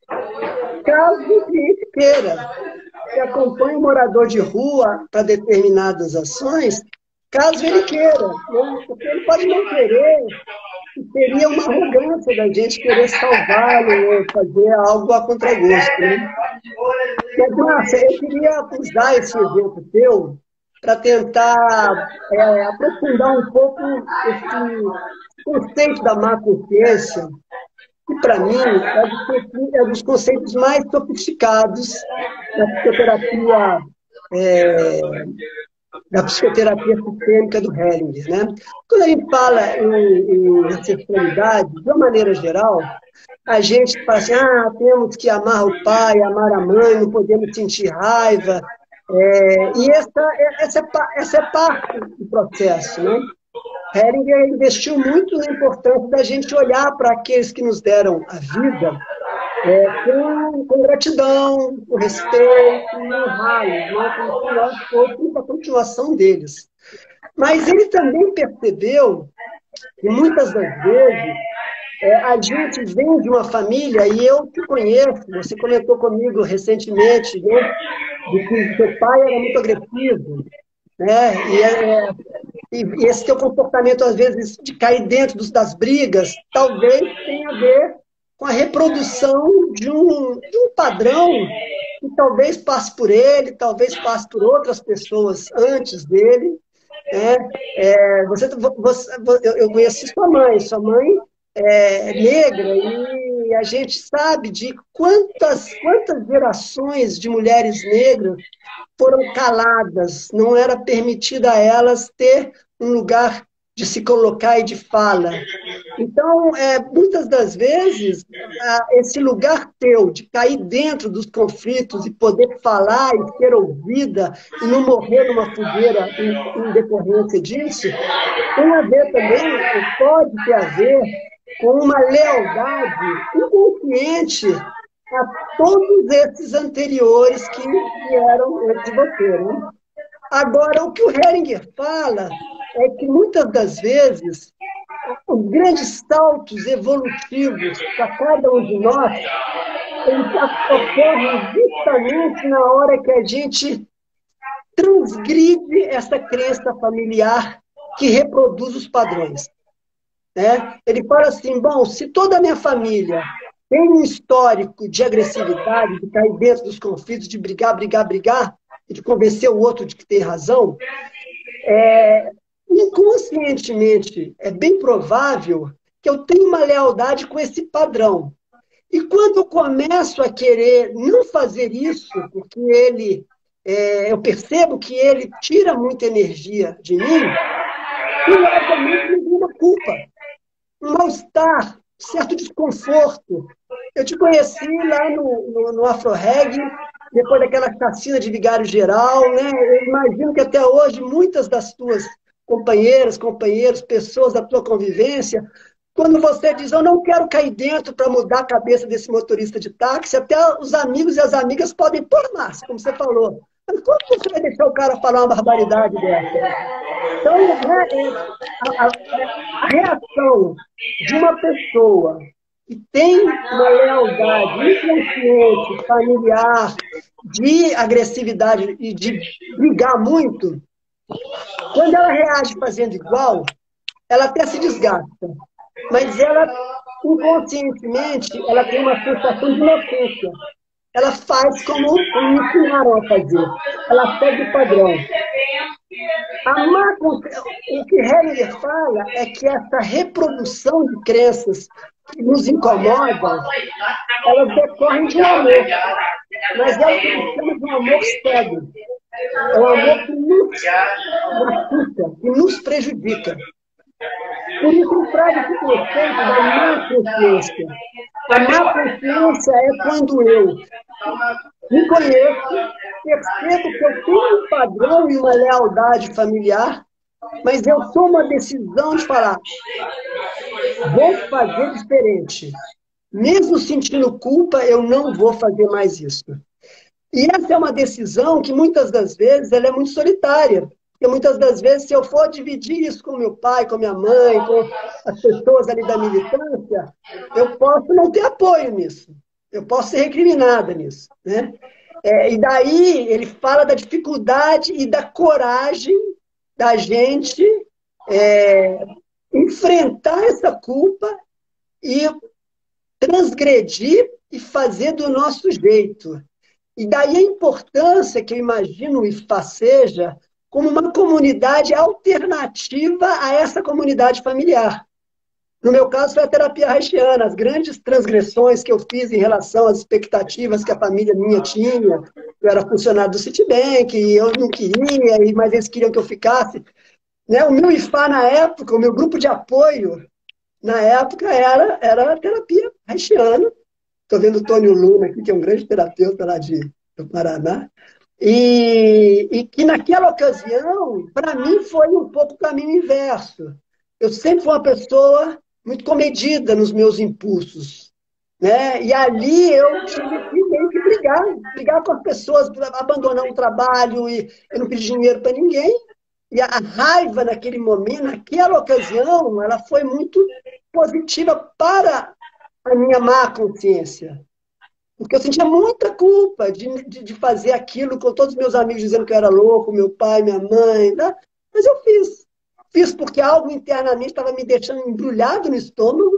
caso o cliente queira. Ele acompanha o morador de rua para determinadas ações, caso ele queira. Né? Porque ele pode não querer, e seria uma arrogância da gente querer salvá-lo ou fazer algo a contragosto. Né? Mas, Márcia, eu queria usar esse exemplo teu para tentar aprofundar um pouco esse conceito da má consciência, que, para mim, é dos conceitos mais sofisticados da psicoterapia, sistêmica do Hellinger. Né? Quando a gente fala em sexualidade, de uma maneira geral, a gente fala assim, temos que amar o pai, amar a mãe, não podemos sentir raiva. E essa é parte do processo. Né? Hellinger investiu muito na importância da gente olhar para aqueles que nos deram a vida com gratidão, com respeito, honrá-los, né? Como se nós fôssemos a continuação deles. Mas ele também percebeu que muitas das vezes a gente vem de uma família, e eu te conheço, você comentou comigo recentemente, né, de que seu pai era muito agressivo, né? E esse teu comportamento, às vezes, de cair dentro das brigas, talvez tenha a ver com a reprodução de um eu que talvez passe por ele, talvez passe por outras pessoas antes dele. Eu conheci sua mãe é negra, e a gente sabe de quantas gerações de mulheres negras foram caladas, não era permitida a elas ter um lugar de se colocar e de fala. Então, muitas das vezes, esse lugar teu de cair dentro dos conflitos e poder falar e ser ouvida e não morrer numa fogueira em decorrência disso, tem a ver também, pode ter a ver com uma lealdade inconsciente a todos esses anteriores que vieram antes de você. Né? Agora, o que o Hellinger fala é que, muitas das vezes, os grandes saltos evolutivos para cada um de nós, eles ocorrem justamente na hora que a gente transgride essa crença familiar que reproduz os padrões. Né? Ele fala assim, bom, se toda a minha família tem um histórico de agressividade, de cair dentro dos conflitos, de brigar, e de convencer o outro de que tem razão, inconscientemente é bem provável que eu tenha uma lealdade com esse padrão. E quando eu começo a querer não fazer isso, porque eu percebo que ele tira muita energia de mim, imediatamente me vem uma culpa, um mal-estar, certo desconforto. Eu te conheci lá no Afro-Reg, depois daquela chacina de vigário geral, né? Eu imagino que até hoje muitas das tuas companheiras, companheiros, pessoas da tua convivência, quando você diz, eu não quero cair dentro para mudar a cabeça desse motorista de táxi, até os amigos e as amigas podem pôr massa, como você falou. Mas como você vai deixar o cara falar uma barbaridade dessa? Então, a reação de uma pessoa que tem uma lealdade inconsciente, familiar, de agressividade e de brigar muito, quando ela reage fazendo igual, ela até se desgasta. Mas ela, inconscientemente, ela tem uma sensação de inocência. Ela faz como me ensinaram a fazer. Ela segue o padrão. O que Hellinger fala é que essa reprodução de crenças que nos incomodam, elas decorrem de um amor. Mas é o que nós chamamos de um amor cego. É um amor que nos machuca, que nos prejudica. Por isso, eu trago esse conceito da má consciência. A má consciência é quando eu me conheço, percebo que eu tenho um padrão e uma lealdade familiar, mas eu tomo uma decisão de falar, vou fazer diferente. Mesmo sentindo culpa, eu não vou fazer mais isso. E essa é uma decisão que muitas das vezes ela é muito solitária. Porque muitas das vezes, se eu for dividir isso com meu pai, com minha mãe, com as pessoas ali da militância, eu posso não ter apoio nisso. Eu posso ser recriminada nisso, né? E daí ele fala da dificuldade e da coragem da gente enfrentar essa culpa e transgredir e fazer do nosso jeito. E daí a importância que eu imagino o IFPA seja como uma comunidade alternativa a essa comunidade familiar. No meu caso, foi a terapia haitiana, as grandes transgressões que eu fiz em relação às expectativas que a família minha tinha. Eu era funcionário do Citibank, e eu não queria, mas eles queriam que eu ficasse. Né? O meu IFA na época, o meu grupo de apoio, na época, era a terapia haitiana. Estou vendo o Tônio Luna aqui, que é um grande terapeuta lá do Paraná. E que naquela ocasião, para mim, foi um pouco o caminho inverso. Eu sempre fui uma pessoa muito comedida nos meus impulsos. Né? E ali eu tive que meio que brigar com as pessoas, abandonar um trabalho, e eu não pedi dinheiro para ninguém. E a raiva naquele momento, naquela ocasião, ela foi muito positiva para a minha má consciência. Porque eu sentia muita culpa de fazer aquilo com todos os meus amigos dizendo que eu era louco, meu pai, minha mãe. Né? Mas eu fiz. Fiz porque algo internamente estava me deixando embrulhado no estômago,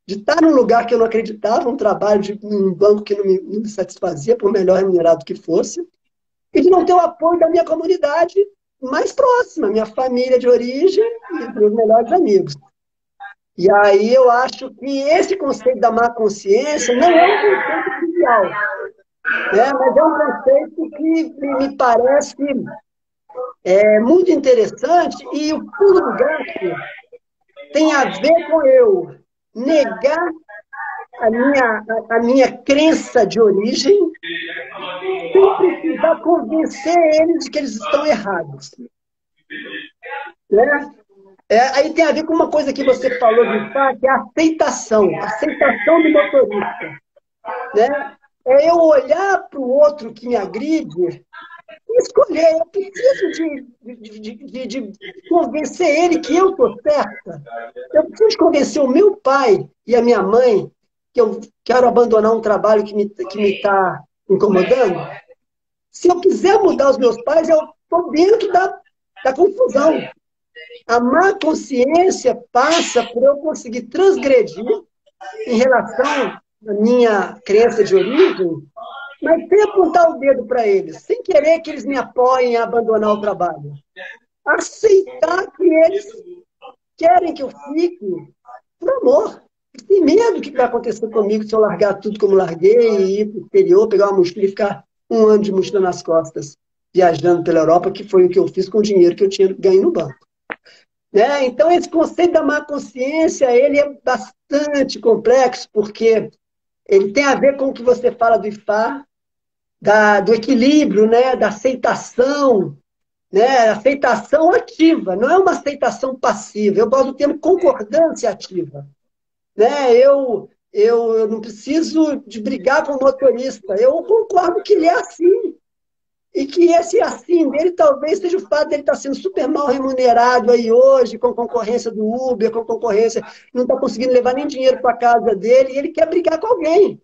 de estar num lugar que eu não acreditava, um trabalho num banco que não me satisfazia, por melhor remunerado que fosse, e de não ter o apoio da minha comunidade mais próxima, minha família de origem e meus melhores amigos. E aí eu acho que esse conceito da má consciência não é um conceito trivial, né? Mas é um conceito que me parece muito interessante, e o pulo do gato tem a ver com eu negar a minha crença de origem sem precisar convencer eles de que eles estão errados. Né? Aí tem a ver com uma coisa que você falou de fato, que é a aceitação do motorista. Né? É eu olhar para o outro que me agride e escolher. Eu preciso de convencer ele que eu estou certa. Eu preciso convencer o meu pai e a minha mãe que eu quero abandonar um trabalho que me está incomodando. Se eu quiser mudar os meus pais, eu estou dentro da confusão. A má consciência passa por eu conseguir transgredir em relação à minha crença de origem, mas sem apontar o dedo para eles, sem querer que eles me apoiem a abandonar o trabalho. Aceitar que eles querem que eu fique por amor. Sem medo do que vai acontecer comigo se eu largar tudo como larguei e ir para o exterior, pegar uma mochila e ficar um ano de mochila nas costas, viajando pela Europa, que foi o que eu fiz com o dinheiro que eu tinha ganho no banco. Né? Então, esse conceito da má consciência, ele é bastante complexo, porque ele tem a ver com o que você fala do IFA, do equilíbrio, né? Da aceitação, né? Aceitação ativa, não é uma aceitação passiva. Eu gosto do termo concordância ativa. Né? Eu não preciso de brigar com o motorista, eu concordo que ele é assim. E que esse assim dele talvez seja o fato dele estar sendo super mal remunerado aí hoje, com concorrência do Uber, com concorrência, não está conseguindo levar nem dinheiro para casa dele, e ele quer brigar com alguém.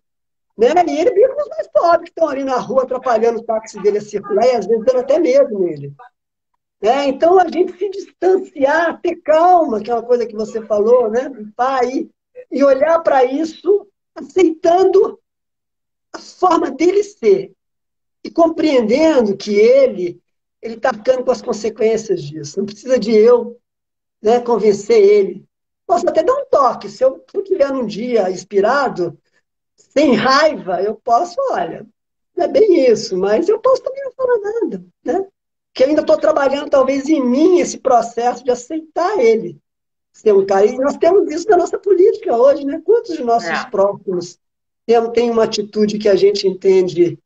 Né? E ele briga com os mais pobres que estão ali na rua atrapalhando o táxi dele a circular, e às vezes dando até medo nele. Né? Então a gente se distanciar, ter calma, que é uma coisa que você falou, né? Pai, e olhar para isso aceitando a forma dele ser. E compreendendo que ele está ficando com as consequências disso. Não precisa de eu, né, convencer ele. Posso até dar um toque. Se eu estiver num dia inspirado, sem raiva, eu posso, olha, não é bem isso, mas eu posso também não falar nada. Né? Que eu ainda estou trabalhando, talvez, em mim, esse processo de aceitar ele. Ser um cara. E nós temos isso na nossa política hoje, né? Quantos de nossos próximos têm uma atitude que a gente entende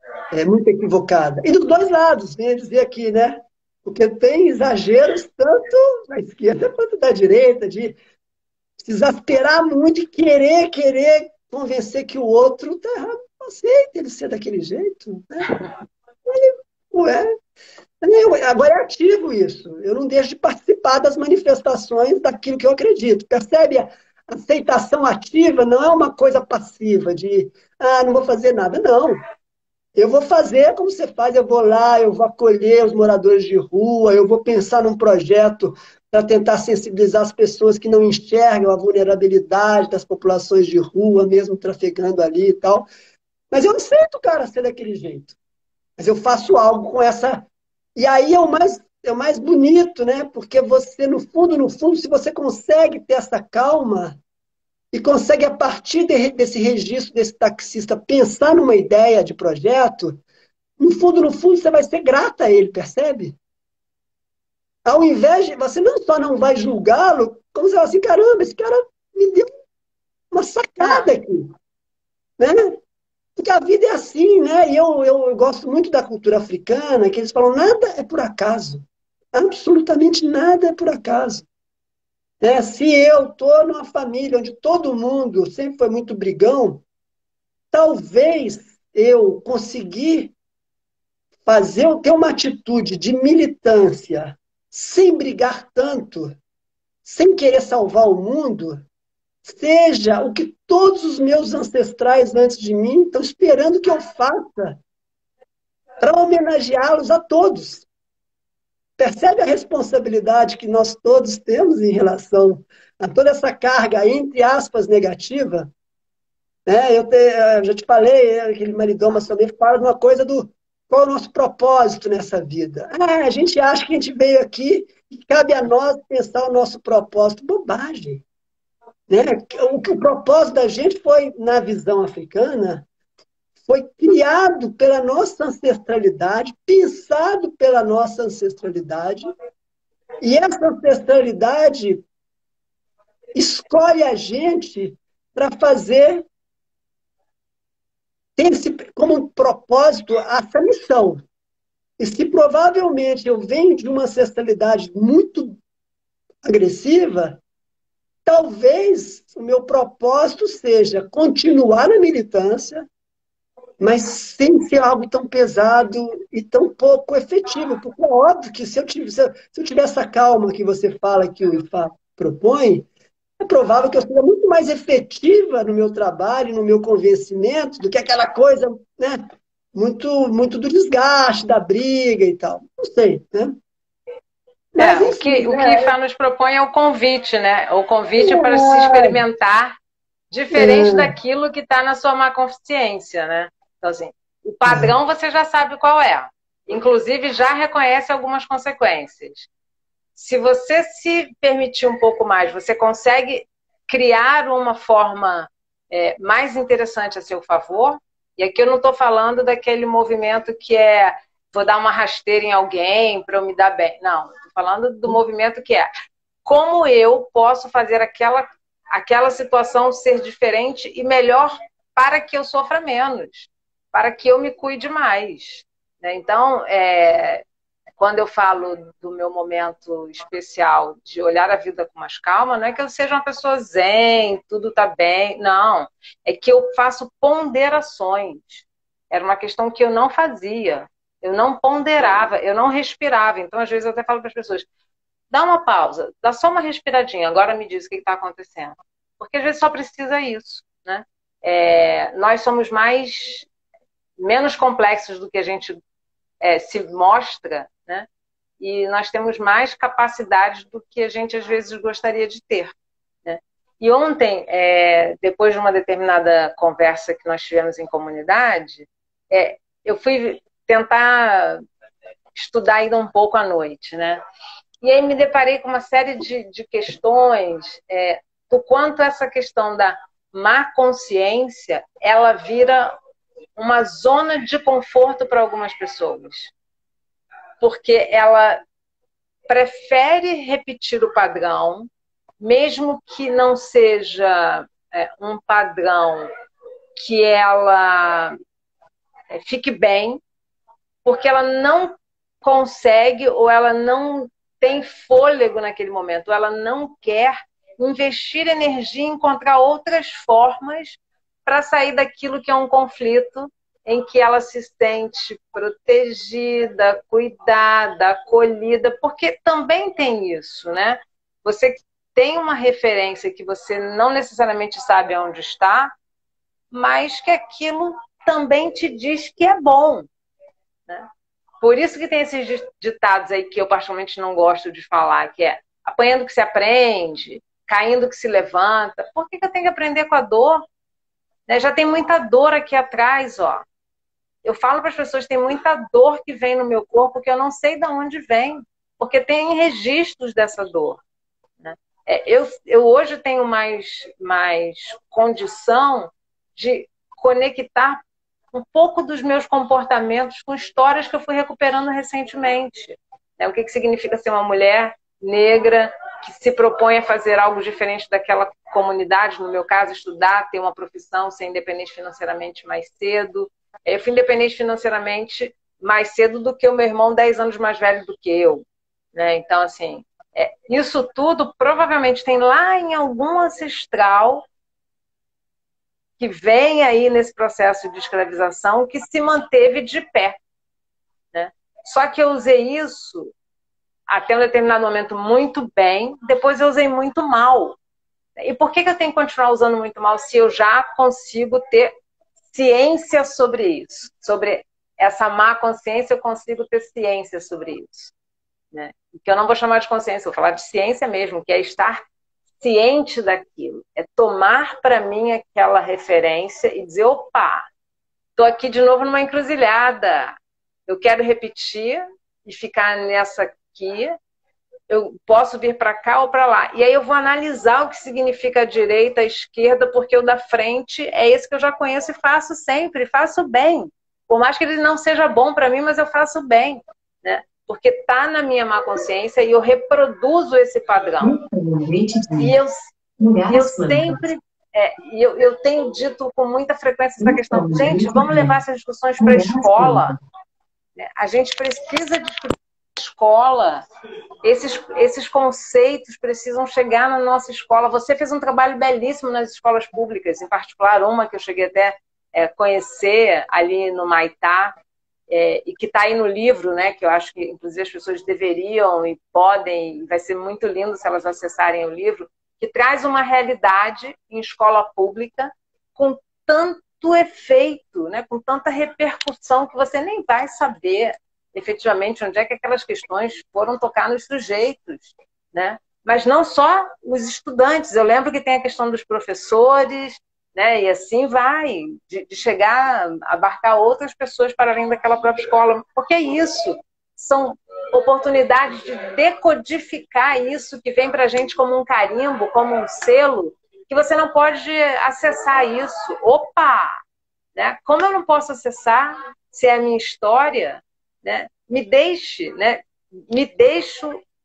muito equivocada? E dos dois lados, venho dizer aqui, né? Porque tem exageros tanto da esquerda quanto da direita, de se exasperar muito e querer convencer que o outro está errado. Não aceita ele ser daquele jeito, né? Ué, agora é ativo isso. Eu não deixo de participar das manifestações daquilo que eu acredito. Percebe? A aceitação ativa não é uma coisa passiva, de, não vou fazer nada. Não. Eu vou fazer como você faz, eu vou lá, eu vou acolher os moradores de rua, eu vou pensar num projeto para tentar sensibilizar as pessoas que não enxergam a vulnerabilidade das populações de rua, mesmo trafegando ali e tal. Mas eu aceito o cara ser daquele jeito. Mas eu faço algo com essa. E aí é o mais bonito, né? Porque você, no fundo, se você consegue ter essa calma e consegue, a partir desse registro desse taxista, pensar numa ideia de projeto, no fundo, você vai ser grata a ele, percebe? Ao invés de. Você não só não vai julgá-lo, como você fala assim: caramba, esse cara me deu uma sacada aqui, né? Porque a vida é assim, né? E eu gosto muito da cultura africana, que eles falam: nada é por acaso. Absolutamente nada é por acaso. Né? Se eu estou numa família onde todo mundo sempre foi muito brigão, talvez eu conseguir ter uma atitude de militância sem brigar tanto, sem querer salvar o mundo, seja o que todos os meus ancestrais antes de mim estão esperando que eu faça para homenageá-los a todos. Percebe a responsabilidade que nós todos temos em relação a toda essa carga, entre aspas, negativa? Né? Eu já te falei, aquele maridoma também fala de uma coisa do qual é o nosso propósito nessa vida. A gente acha que a gente veio aqui e cabe a nós pensar o nosso propósito. Bobagem. Né? O propósito da gente foi, na visão africana, foi criado pela nossa ancestralidade, pensado pela nossa ancestralidade, e essa ancestralidade escolhe a gente para fazer, ter como um propósito essa missão. E se provavelmente eu venho de uma ancestralidade muito agressiva, talvez o meu propósito seja continuar na militância, mas sem ser algo tão pesado e tão pouco efetivo. Porque é óbvio que se eu tiver essa calma que você fala, que o IFA propõe, é provável que eu seja muito mais efetiva no meu trabalho, no meu convencimento, do que aquela coisa, né, muito do desgaste, da briga e tal. Não sei, né? Mas, enfim, o que IFA nos propõe é o convite, né? O convite para se experimentar diferente daquilo que está na sua má consciência, né? Então, assim, o padrão você já sabe qual é. Inclusive, já reconhece algumas consequências. Se você se permitir um pouco mais, você consegue criar uma forma mais interessante a seu favor. E aqui eu não estou falando daquele movimento que vou dar uma rasteira em alguém para eu me dar bem. Não, estou falando do movimento que como eu posso fazer aquela situação ser diferente e melhor para que eu sofra menos, para que eu me cuide mais. Né? Então, quando eu falo do meu momento especial de olhar a vida com mais calma, não é que eu seja uma pessoa zen, tudo está bem, não. É que eu faço ponderações. Era uma questão que eu não fazia. Eu não ponderava, eu não respirava. Então, às vezes, eu até falo para as pessoas: dá uma pausa, dá só uma respiradinha, agora me diz o que está acontecendo. Porque às vezes só precisa isso, né? Nós somos menos complexos do que a gente se mostra, né? E nós temos mais capacidades do que a gente às vezes gostaria de ter. Né? E ontem, depois de uma determinada conversa que nós tivemos em comunidade, eu fui tentar estudar ainda um pouco à noite, né? E aí me deparei com uma série de questões do quanto essa questão da má consciência, ela vira uma zona de conforto para algumas pessoas. Porque ela prefere repetir o padrão, mesmo que não seja um padrão que ela fique bem, porque ela não consegue ou ela não tem fôlego naquele momento, ou ela não quer investir energia em encontrar outras formas para sair daquilo que é um conflito em que ela se sente protegida, cuidada, acolhida, porque também tem isso, né? Você tem uma referência que você não necessariamente sabe onde está, mas que aquilo também te diz que é bom, né? Por isso que tem esses ditados aí que eu particularmente não gosto de falar, que é apanhando que se aprende, caindo que se levanta. Por que eu tenho que aprender com a dor? Né? Já tem muita dor aqui atrás, ó. Eu falo para as pessoas, tem muita dor que vem no meu corpo que eu não sei de onde vem, porque tem registros dessa dor, né? Eu hoje tenho mais condição de conectar um pouco dos meus comportamentos com histórias que eu fui recuperando recentemente. Né? O que significa ser uma mulher negra que se propõe a fazer algo diferente daquela comunidade, no meu caso, estudar, ter uma profissão, ser independente financeiramente mais cedo. Eu fui independente financeiramente mais cedo do que o meu irmão, 10 anos mais velho do que eu. Né? Então, assim, isso tudo provavelmente tem lá em algum ancestral que vem aí nesse processo de escravização que se manteve de pé. Né? Só que eu usei isso até um determinado momento muito bem, depois eu usei muito mal. E por que eu tenho que continuar usando muito mal se eu já consigo ter ciência sobre isso? Sobre essa má consciência, eu consigo ter ciência sobre isso. Né? Que eu não vou chamar de consciência, vou falar de ciência mesmo, que é estar ciente daquilo. É tomar para mim aquela referência e dizer, opa, estou aqui de novo numa encruzilhada. Eu quero repetir e ficar nessa aqui. Eu posso vir para cá ou para lá. E aí eu vou analisar o que significa a direita, a esquerda, porque o da frente é esse que eu já conheço e faço sempre, faço bem. Por mais que ele não seja bom para mim, mas eu faço bem. Né? Porque está na minha má consciência e eu reproduzo esse padrão. E eu sempre... eu tenho dito com muita frequência essa questão. Gente, vamos levar essas discussões para a escola. A gente precisa discutir na escola. Esses conceitos precisam chegar na nossa escola. Você fez um trabalho belíssimo nas escolas públicas, em particular uma que eu cheguei até conhecer ali no Maitá, e que está aí no livro, né, que eu acho que inclusive as pessoas deveriam e podem, e vai ser muito lindo se elas acessarem o livro, que traz uma realidade em escola pública com tanto efeito, né, com tanta repercussão que você nem vai saber efetivamente onde é que aquelas questões foram tocar nos sujeitos, né? Mas não só os estudantes. Eu lembro que tem a questão dos professores, né? E assim vai, de chegar a abarcar outras pessoas para além daquela própria escola. Porque é isso, são oportunidades de decodificar isso que vem para a gente como um carimbo, como um selo, que você não pode acessar isso. Opa! Né? Como eu não posso acessar se é a minha história, né? Me deixo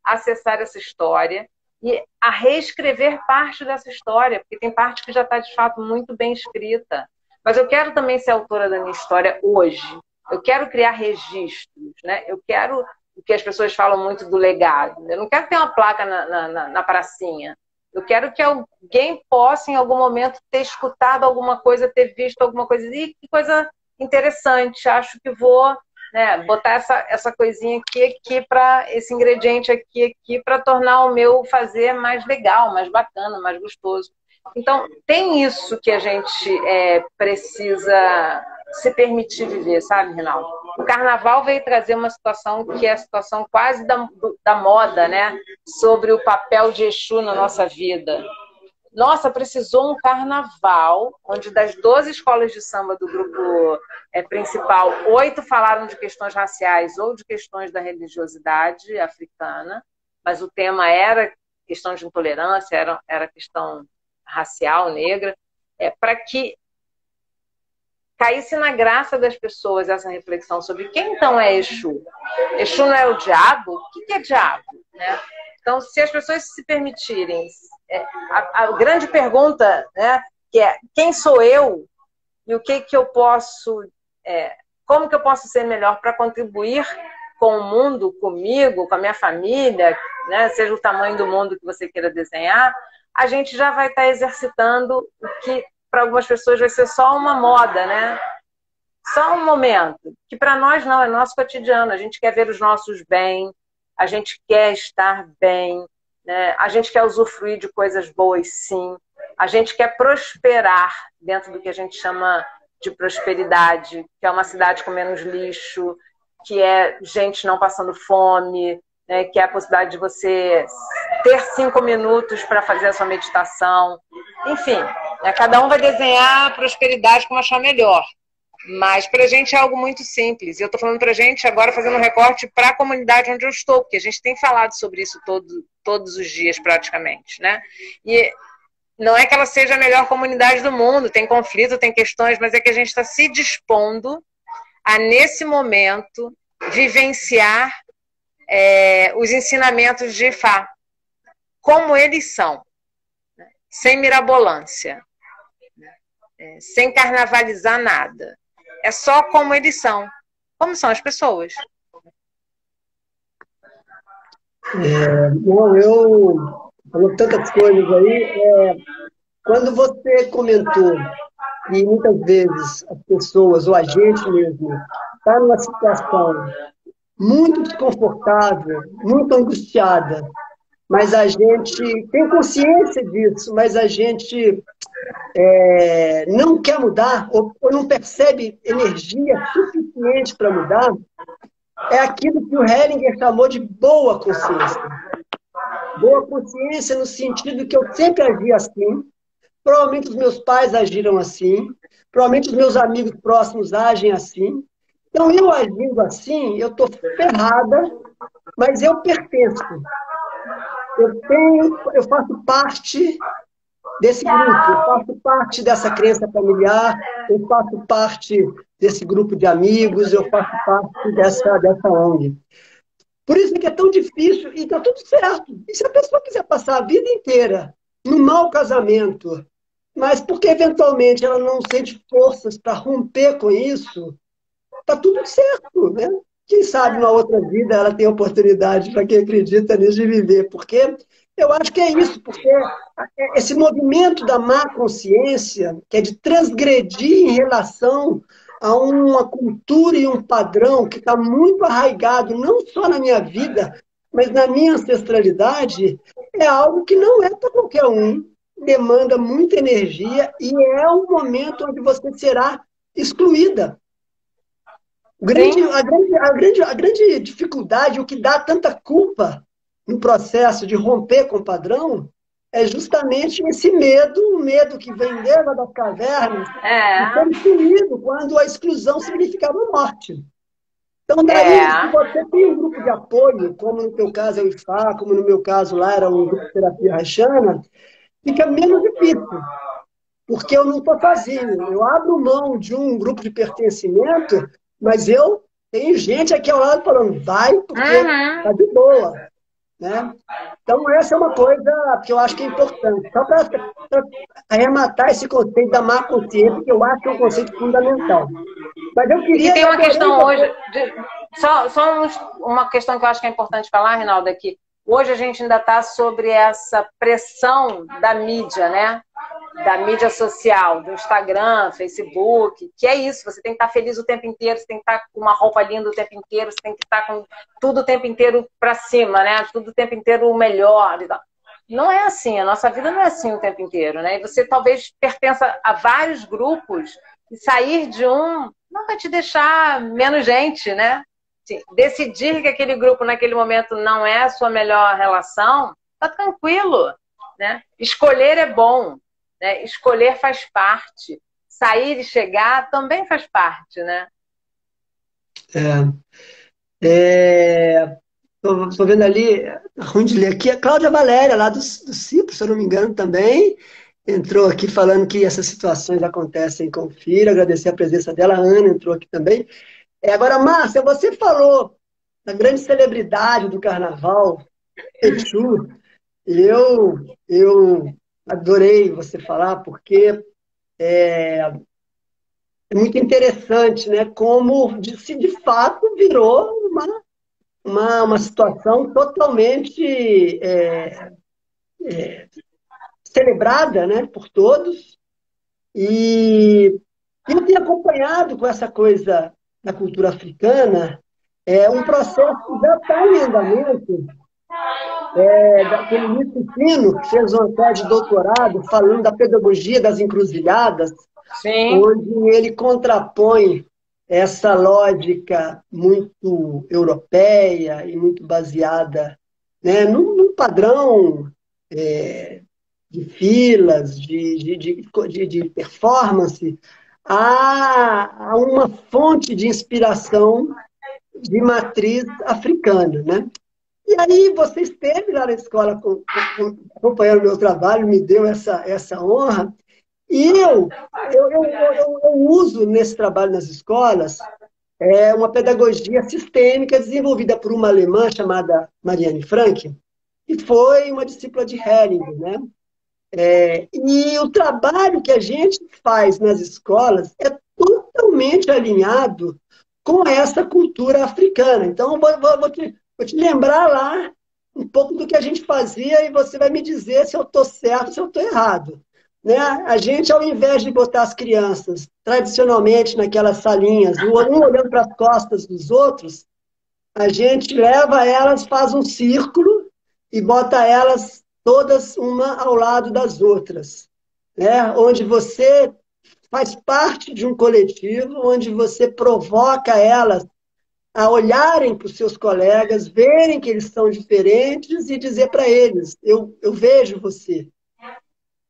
acessar essa história e a reescrever parte dessa história, porque tem parte que já está de fato muito bem escrita. Mas eu quero também ser autora da minha história hoje. Eu quero criar registros, né? Eu quero o que as pessoas falam muito do legado. Eu não quero ter uma placa na pracinha. Eu quero que alguém possa, em algum momento, ter escutado alguma coisa, ter visto alguma coisa. E que coisa interessante. Acho que vou, né, botar essa coisinha aqui para esse ingrediente aqui para tornar o meu fazer mais legal, mais bacana, mais gostoso. Então, tem isso que a gente precisa se permitir viver, sabe, Rinaldo? O carnaval veio trazer uma situação que é a situação quase da moda, né? Sobre o papel de Exu na nossa vida. Nossa, precisou um carnaval, onde das 12 escolas de samba do grupo principal, 8 falaram de questões raciais ou de questões da religiosidade africana, mas o tema era questão de intolerância, era questão racial, negra, para que caísse na graça das pessoas essa reflexão sobre quem então é Exu. Exu não é o diabo? O que é diabo? Né? Então, se as pessoas se permitirem, a grande pergunta, né, que é quem sou eu e o que eu posso, como que eu posso ser melhor para contribuir com o mundo, comigo, com a minha família, né, seja o tamanho do mundo que você queira desenhar, a gente já vai estar exercitando o que para algumas pessoas vai ser só uma moda, né? Só um momento, que para nós não, é nosso cotidiano. A gente quer ver os nossos bem, a gente quer estar bem, né? A gente quer usufruir de coisas boas, sim. A gente quer prosperar dentro do que a gente chama de prosperidade, que é uma cidade com menos lixo, que é gente não passando fome, né? Que é a possibilidade de você ter 5 minutos para fazer a sua meditação. Enfim, né? Cada um vai desenhar a prosperidade como achar melhor. Mas para a gente é algo muito simples. Eu estou falando para a gente agora, fazendo um recorte para a comunidade onde eu estou, porque a gente tem falado sobre isso todos os dias praticamente, né? E não é que ela seja a melhor comunidade do mundo, tem conflito, tem questões, mas é que a gente está se dispondo a, nesse momento, vivenciar os ensinamentos de Ifá, como eles são, né? Sem mirabolância, sem carnavalizar nada. É só como eles são. Como são as pessoas. Não, eu falou tantas coisas aí. Quando você comentou que muitas vezes as pessoas, ou a gente mesmo, está numa situação muito desconfortável, muito angustiada, mas a gente tem consciência disso, mas a gente não quer mudar, ou não percebe energia suficiente para mudar, é aquilo que o Hellinger chamou de boa consciência. Boa consciência no sentido que eu sempre agi assim, provavelmente os meus pais agiram assim, provavelmente os meus amigos próximos agem assim. Então, eu agindo assim, eu estou ferrada, mas eu pertenço. Eu faço parte desse grupo, eu faço parte dessa crença familiar, eu faço parte desse grupo de amigos, eu faço parte dessa ONG. Por isso que é tão difícil, e está tudo certo. E se a pessoa quiser passar a vida inteira num mau casamento, mas porque eventualmente ela não sente forças para romper com isso, está tudo certo, né? Quem sabe numa outra vida ela tem oportunidade, para quem acredita nisso, de viver. Porque eu acho que é isso, porque esse movimento da má consciência, que é de transgredir em relação a uma cultura e um padrão que está muito arraigado, não só na minha vida, mas na minha ancestralidade, é algo que não é para qualquer um, demanda muita energia e é um momento onde você será excluída. A grande dificuldade, o que dá tanta culpa no processo de romper com o padrão, é justamente esse medo, o medo que vem desde das cavernas, de ser excluído quando a exclusão significava a morte. Então, daí, se você tem um grupo de apoio, como no teu caso é o IFA, como no meu caso lá era um grupo de terapia Rachana, fica menos difícil, porque eu não estou sozinho. Eu abro mão de um grupo de pertencimento, mas eu tenho gente aqui ao lado falando, vai, porque tá de boa. Né? Então, essa é uma coisa que eu acho que é importante. Só para arrematar esse conceito da má consciência, que eu acho que é um conceito fundamental. Mas eu queria... E tem uma questão hoje... uma questão que eu acho que é importante falar, Rinaldo, é que hoje a gente ainda está sobre essa pressão da mídia, né? Da mídia social, do Instagram, Facebook, que é isso, você tem que estar feliz o tempo inteiro, você tem que estar com uma roupa linda o tempo inteiro, você tem que estar com tudo o tempo inteiro para cima, né? Tudo o tempo inteiro o melhor e tal. Não é assim, a nossa vida não é assim o tempo inteiro, né? E você talvez pertença a vários grupos e sair de um não vai te deixar menos gente, né? Assim, decidir que aquele grupo naquele momento não é a sua melhor relação, tá tranquilo, né? Escolher é bom. Né? Escolher faz parte. Sair e chegar também faz parte, né? Estou vendo ali, ruim de ler aqui, a Cláudia Valéria, lá do CIPRO, se eu não me engano, também entrou aqui falando que essas situações acontecem com o filho, agradecer a presença dela, a Ana entrou aqui também. Agora, Márcia, você falou da grande celebridade do carnaval, Exu, e eu adorei você falar, porque é muito interessante, né? Como de fato virou uma situação totalmente celebrada, né, por todos. E eu tenho acompanhado com essa coisa da cultura africana um processo que já está em andamento, daquele Nisso Fino, que fez uma tese de doutorado falando da pedagogia das encruzilhadas, Sim. onde ele contrapõe essa lógica muito europeia e muito baseada, né, num padrão de filas, de performance, a uma fonte de inspiração de matriz africana, né? E aí você esteve lá na escola acompanhando o meu trabalho, me deu essa honra, e eu uso nesse trabalho nas escolas uma pedagogia sistêmica desenvolvida por uma alemã chamada Marianne Frank, que foi uma discípula de Hering, né? E o trabalho que a gente faz nas escolas é totalmente alinhado com essa cultura africana. Então, vou te lembrar lá um pouco do que a gente fazia e você vai me dizer se eu estou certo, se eu estou errado. Né? A gente, ao invés de botar as crianças tradicionalmente naquelas salinhas, um olhando para as costas dos outros, a gente leva elas, faz um círculo e bota elas todas uma ao lado das outras, né? Onde você faz parte de um coletivo, onde você provoca elas a olharem para os seus colegas, verem que eles são diferentes e dizer para eles: eu vejo você.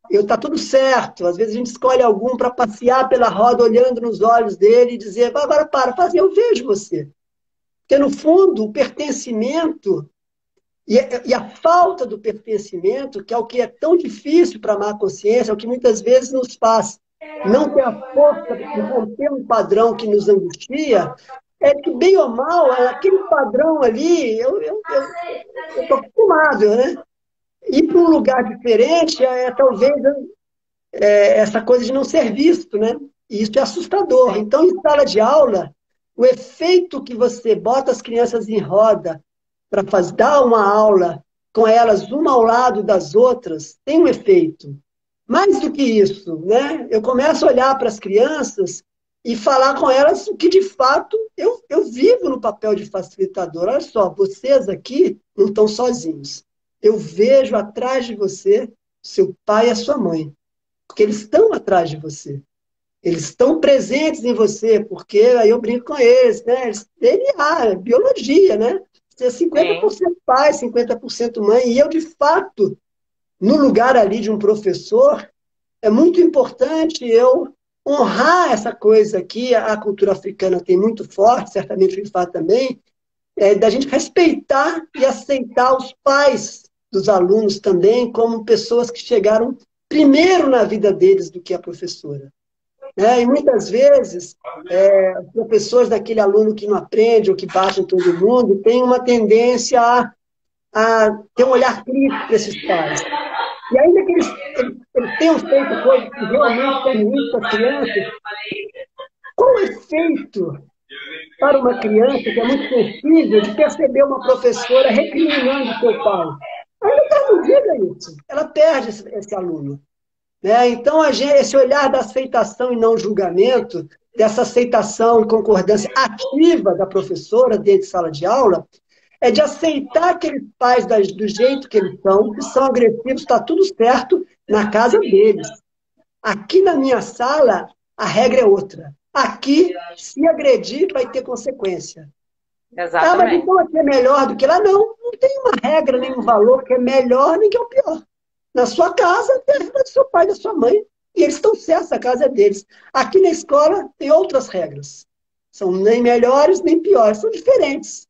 Está tudo certo. Às vezes a gente escolhe algum para passear pela roda, olhando nos olhos dele e dizer: agora para, faz, eu vejo você. Porque, no fundo, o pertencimento e a falta do pertencimento, que é o que é tão difícil para a má consciência, é o que muitas vezes nos faz não ter a força de romper um padrão que nos angustia, é que, bem ou mal, aquele padrão ali, eu estou acostumado, né? Ir para um lugar diferente talvez essa coisa de não ser visto, né? E isso é assustador. Então, em sala de aula, o efeito que você bota as crianças em roda para dar uma aula com elas uma ao lado das outras, tem um efeito. Mais do que isso, né? Eu começo a olhar para as crianças e falar com elas o que, de fato, eu vivo no papel de facilitador. Olha só, vocês aqui não estão sozinhos. Eu vejo atrás de você seu pai e a sua mãe, porque eles estão atrás de você. Eles estão presentes em você, porque aí eu brinco com eles, né? DNA, biologia, né? Você é 50% pai, 50% mãe. E eu, de fato, no lugar ali de um professor, é muito importante eu honrar essa coisa aqui. A cultura africana tem muito forte, certamente o IFA também, da gente respeitar e aceitar os pais dos alunos também como pessoas que chegaram primeiro na vida deles do que a professora. E muitas vezes, os professores daquele aluno que não aprende ou que bate em todo mundo têm uma tendência a ter um olhar crítico para esses pais. E ainda que eles tenham feito coisas que realmente são ruins para as crianças, qual o efeito para uma criança que é muito sensível de perceber uma professora recriminando seu pai? Ainda que ela não diga isso, ela perde esse aluno. Então, esse olhar da aceitação e não julgamento, dessa aceitação e concordância ativa da professora dentro de sala de aula, é de aceitar aqueles pais do jeito que eles são, que são agressivos, está tudo certo na casa deles. Aqui na minha sala, a regra é outra. Aqui, se agredir, vai ter consequência. Exatamente. Mas então aqui é melhor do que lá? Não, não tem uma regra, nem um valor que é melhor, nem que é o pior. Na sua casa, é do seu pai, da sua mãe, e eles estão certos, a casa é deles. Aqui na escola tem outras regras. São nem melhores, nem piores, são diferentes.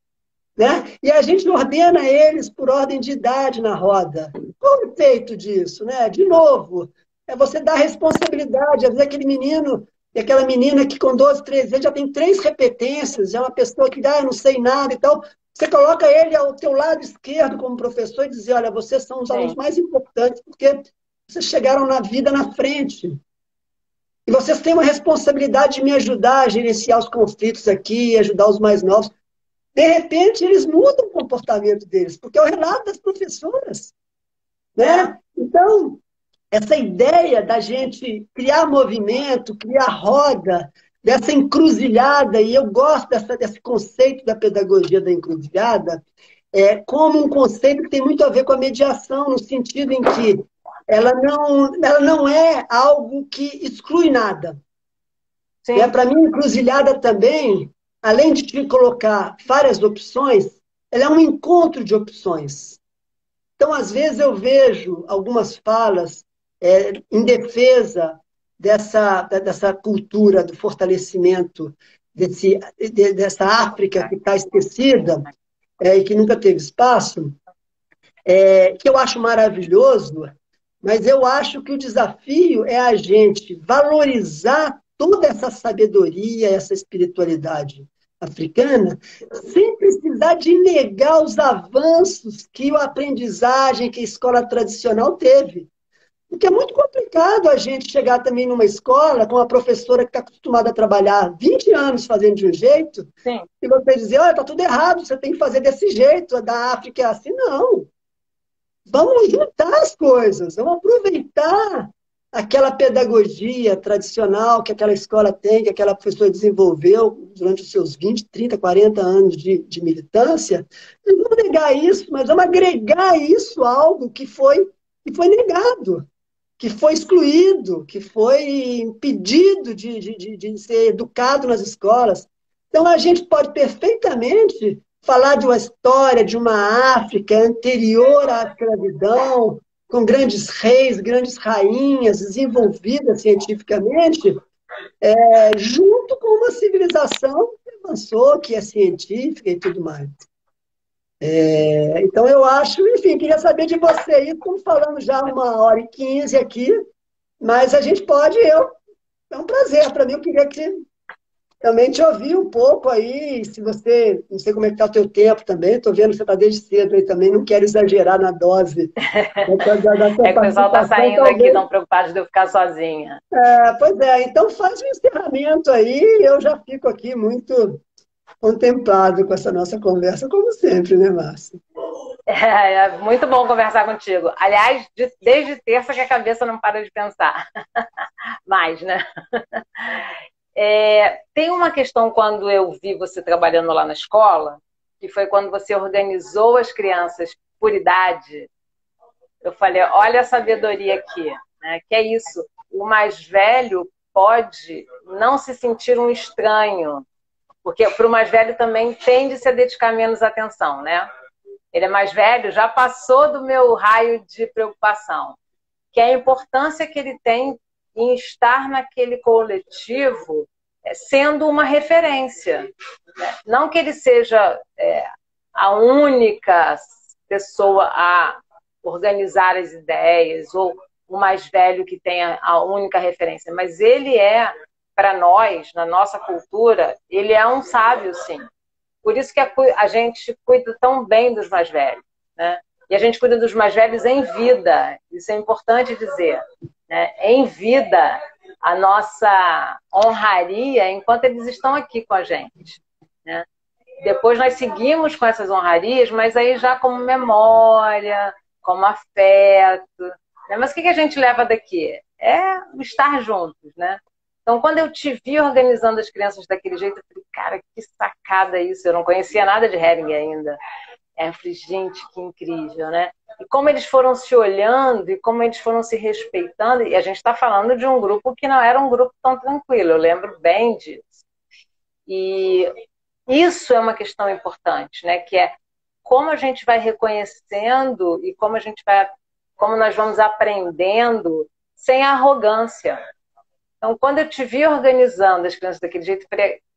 Né? E a gente ordena eles por ordem de idade na roda. Qual o efeito disso? Né? De novo, é você dar responsabilidade. Às vezes aquele menino e aquela menina que com 12, 13 anos já tem 3 repetências, já é uma pessoa que eu não sei nada e tal. Você coloca ele ao teu lado esquerdo como professor e diz, olha, vocês são os alunos mais importantes porque vocês chegaram na vida na frente. E vocês têm uma responsabilidade de me ajudar a gerenciar os conflitos aqui, ajudar os mais novos. de repente eles mudam o comportamento deles, porque é o relato das professoras, né? Então, essa ideia da gente criar movimento, criar roda, dessa encruzilhada, e eu gosto desse conceito da pedagogia da encruzilhada, como um conceito que tem muito a ver com a mediação, no sentido em que ela não é algo que exclui nada. Para mim, encruzilhada também, além de te colocar várias opções, ela é um encontro de opções. Então, às vezes, eu vejo algumas falas em defesa dessa cultura do fortalecimento dessa África que está esquecida e que nunca teve espaço, que eu acho maravilhoso, mas eu acho que o desafio é a gente valorizar toda essa sabedoria, essa espiritualidade africana, sem precisar de negar os avanços que a aprendizagem, que a escola tradicional teve. Porque é muito complicado a gente chegar também numa escola com uma professora que está acostumada a trabalhar 20 anos fazendo de um jeito, Sim. e você dizer, olha, está tudo errado, você tem que fazer desse jeito, da África é assim. Não. Vamos juntar as coisas, vamos aproveitar aquela pedagogia tradicional que aquela escola tem, que aquela professora desenvolveu durante os seus 20, 30, 40 anos de militância. Não vamos negar isso, mas vamos agregar isso a algo que foi negado, que foi excluído, que foi impedido de ser educado nas escolas. Então, a gente pode perfeitamente falar de uma história de uma África anterior à escravidão, com grandes reis, grandes rainhas, desenvolvidas cientificamente, junto com uma civilização que avançou, que é científica e tudo mais. Então, eu acho, enfim, queria saber de você aí, estamos falando já 1h15 aqui, mas a gente pode, é um prazer para mim, eu queria que também te ouvir um pouco aí, se você, não sei como é que está o teu tempo também, estou vendo que você está desde cedo aí também, não quero exagerar na dose. É que o pessoal está saindo talvez... aqui, estão preocupados de eu ficar sozinha. Pois é, então faz um encerramento aí, eu já fico aqui muito contemplado com essa nossa conversa, como sempre, né, Márcia? É muito bom conversar contigo. Aliás, desde terça que a cabeça não para de pensar. Mais, né? Tem uma questão quando eu vi você trabalhando lá na escola, que foi quando você organizou as crianças por idade. Eu falei, olha a sabedoria aqui, né? Que é isso, o mais velho pode não se sentir um estranho, porque para o mais velho também tende-se a dedicar menos atenção, né? Ele é mais velho, já passou do meu raio de preocupação, que é a importância que ele tem em estar naquele coletivo sendo uma referência. Não que ele seja a única pessoa a organizar as ideias, ou o mais velho que tenha a única referência, mas ele para nós, na nossa cultura, ele é um sábio, sim. Por isso que a gente cuida tão bem dos mais velhos, né? E a gente cuida dos mais velhos em vida, isso é importante dizer, né? Em vida, a nossa honraria enquanto eles estão aqui com a gente, né? Depois nós seguimos com essas honrarias, mas aí já como memória, como afeto, né? Mas o que a gente leva daqui? É o estar juntos, né? Então, quando eu te vi organizando as crianças daquele jeito, eu falei, cara, que sacada isso. Eu não conhecia nada de Hering ainda. Eu falei, gente, que incrível, né? E como eles foram se olhando e como eles foram se respeitando. E a gente está falando de um grupo que não era um grupo tão tranquilo. Eu lembro bem disso. E isso é uma questão importante, né? Que é como a gente vai reconhecendo e como nós vamos aprendendo sem arrogância. Então, quando eu te vi organizando as crianças daquele jeito,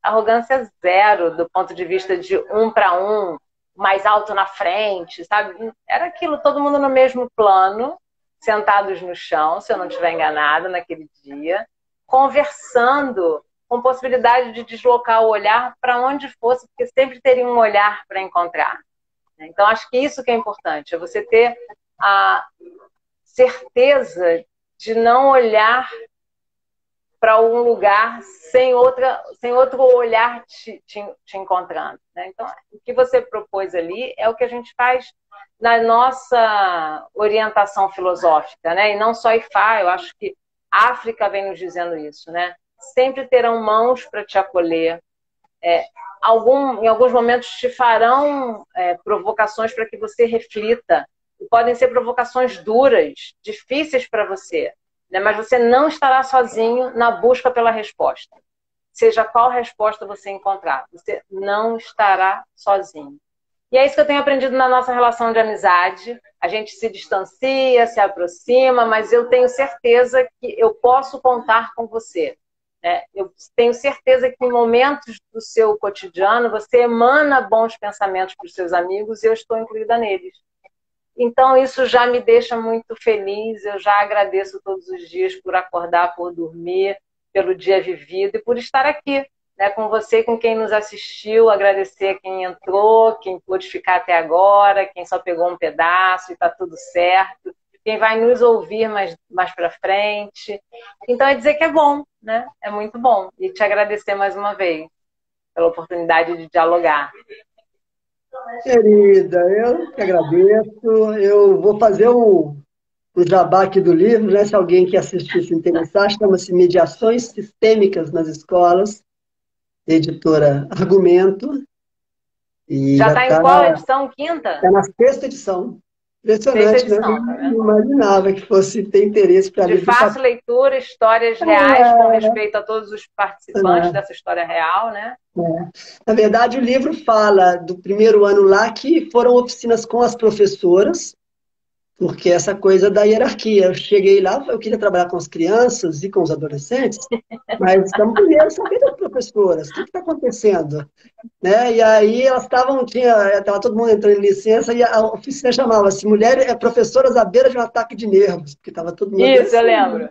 arrogância zero do ponto de vista de um para um, mais alto na frente, sabe? Era aquilo, todo mundo no mesmo plano, sentados no chão, se eu não estiver enganada, naquele dia, conversando, com possibilidade de deslocar o olhar para onde fosse, porque sempre teria um olhar para encontrar. Então, acho que isso que é importante, é você ter a certeza de não olhar para um lugar sem outro olhar te encontrando, né? Então, o que você propôs ali é o que a gente faz na nossa orientação filosófica, né? E não só IFA, eu acho que a África vem nos dizendo isso, né? Sempre terão mãos para te acolher. Em alguns momentos te farão provocações para que você reflita. E podem ser provocações duras, difíceis para você, né? Mas você não estará sozinho na busca pela resposta. Seja qual resposta você encontrar, você não estará sozinho. E é isso que eu tenho aprendido na nossa relação de amizade. A gente se distancia, se aproxima, mas eu tenho certeza que eu posso contar com você. Eu tenho certeza que em momentos do seu cotidiano você emana bons pensamentos para os seus amigos e eu estou incluída neles. Então isso já me deixa muito feliz, eu já agradeço todos os dias por acordar, por dormir, pelo dia vivido e por estar aqui, né, com você, com quem nos assistiu, agradecer quem entrou, quem pôde ficar até agora, quem só pegou um pedaço e está tudo certo, quem vai nos ouvir mais para frente. Então é dizer que é bom, né? É muito bom. E te agradecer mais uma vez pela oportunidade de dialogar. Querida, eu que agradeço. Eu vou fazer o jabá aqui do livro, né? Se alguém que assistir se interessar, chama-se Mediações Sistêmicas nas Escolas, editora Argumento, e Já já está em está qual edição? Quinta? na sexta edição. Sexta Impressionante, né? edição, tá Não vendo? imaginava que fosse ter interesse para De livro de fácil leitura, histórias reais com respeito a todos os participantes dessa história real, né? Na verdade, o livro fala do primeiro ano lá que foram oficinas com as professoras, porque essa coisa da hierarquia. Eu cheguei lá, eu queria trabalhar com as crianças e com os adolescentes, mas estamos primeiro sabendo das professoras, o que está acontecendo? Né? E aí elas estava todo mundo entrando em licença e a oficina chamava-se Professoras à beira de um ataque de nervos, porque estava todo mundo Isso, eu adoecendo, lembro.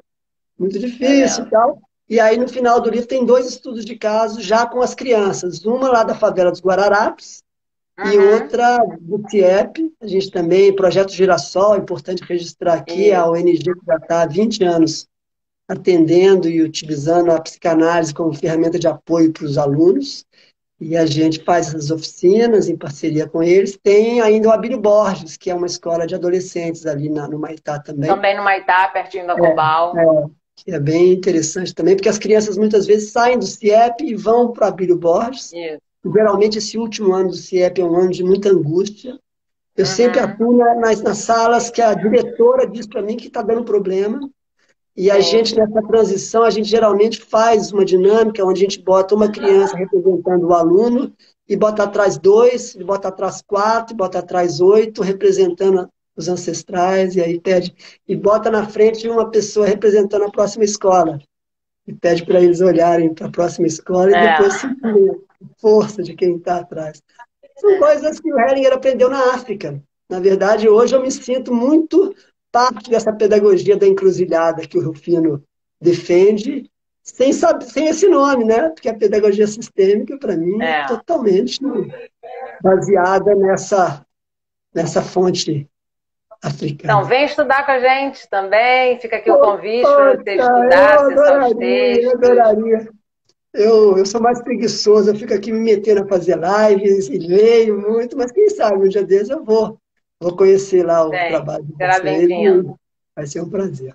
muito Eu difícil e lembro. tal. E aí, no final do livro, tem 2 estudos de caso já com as crianças. Uma lá da favela dos Guararapes e Uhum. outra do CIEP. A gente também, Projeto Girassol, é importante registrar aqui, a Isso. ONG que já está há 20 anos atendendo e utilizando a psicanálise como ferramenta de apoio para os alunos. E a gente faz essas oficinas em parceria com eles. Tem ainda o Abílio Borges, que é uma escola de adolescentes ali no Maitá também. Também no Maitá, pertinho da Cobal. Que é bem interessante também, porque as crianças muitas vezes saem do CIEP e vão para o Abílio Borges. Isso. Geralmente, esse último ano do CIEP é um ano de muita angústia. Eu sempre Uhum. atuo nas salas que a diretora diz para mim que está dando problema. E a Sim. gente, nessa transição, a gente geralmente faz uma dinâmica onde a gente bota uma criança representando o aluno, e bota atrás 2, e bota atrás 4, e bota atrás 8, representando os ancestrais, e aí pede, e bota na frente uma pessoa representando a próxima escola, e pede para eles olharem para a próxima escola e depois sentirem a força de quem está atrás. São coisas que o Hellinger aprendeu na África. Na verdade, hoje eu me sinto muito parte dessa pedagogia da encruzilhada que o Rufino defende, sem esse nome, né? Porque a pedagogia sistêmica, para mim, é totalmente baseada nessa fonte africana. Então, vem estudar com a gente também. Fica aqui o convite para Poxa, você estudar, eu acessar os adoraria, eu textos. adoraria. Eu sou mais preguiçoso, eu fico aqui me metendo a fazer lives e leio muito, mas quem sabe um dia desses eu vou conhecer lá o Bem, trabalho de será vocês e bem-vindo. vai ser um prazer.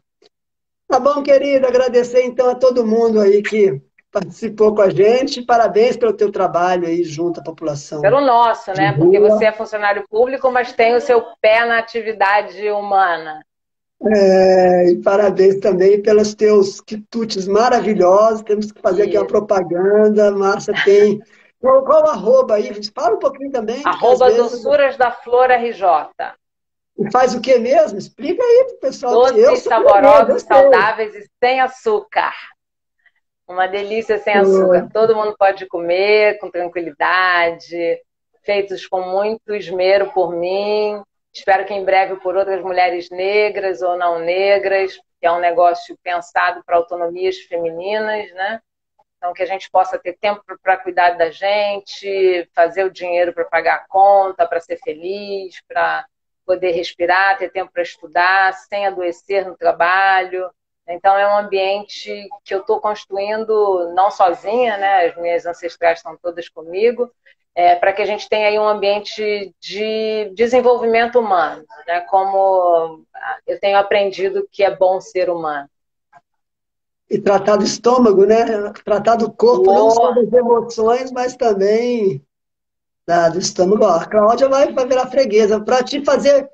Tá bom, querido, agradecer então a todo mundo aí que participou com a gente, parabéns pelo teu trabalho aí junto à população Pelo nosso, de né? Porque você rua. é funcionário público, mas tem o seu pé na atividade humana. E parabéns também pelos teus quitutes maravilhosos. Temos que fazer aqui uma E propaganda. Márcia tem. Qual o arroba aí? Fala um pouquinho também, porque às arroba vezes. doçuras da Flor RJ. E faz o que mesmo? Explica aí pro pessoal, que eu Doces, sou curioso, eu saborosos, sei. saudáveis e sem açúcar. Uma delícia sem açúcar. Todo mundo pode comer com tranquilidade, feitos com muito esmero por mim. Espero que em breve por outras mulheres negras ou não negras, que é um negócio pensado para autonomias femininas, né? Então, que a gente possa ter tempo para cuidar da gente, fazer o dinheiro para pagar a conta, para ser feliz, para poder respirar, ter tempo para estudar, sem adoecer no trabalho, Então, é um ambiente que eu estou construindo não sozinha, né? As minhas ancestrais estão todas comigo, para que a gente tenha aí um ambiente de desenvolvimento humano, né? Como eu tenho aprendido que é bom ser humano. E tratar do estômago, né? Tratar do corpo, não só Oh, das emoções, mas também do estômago. Ó, a Cláudia vai virar freguesa. Para te fazer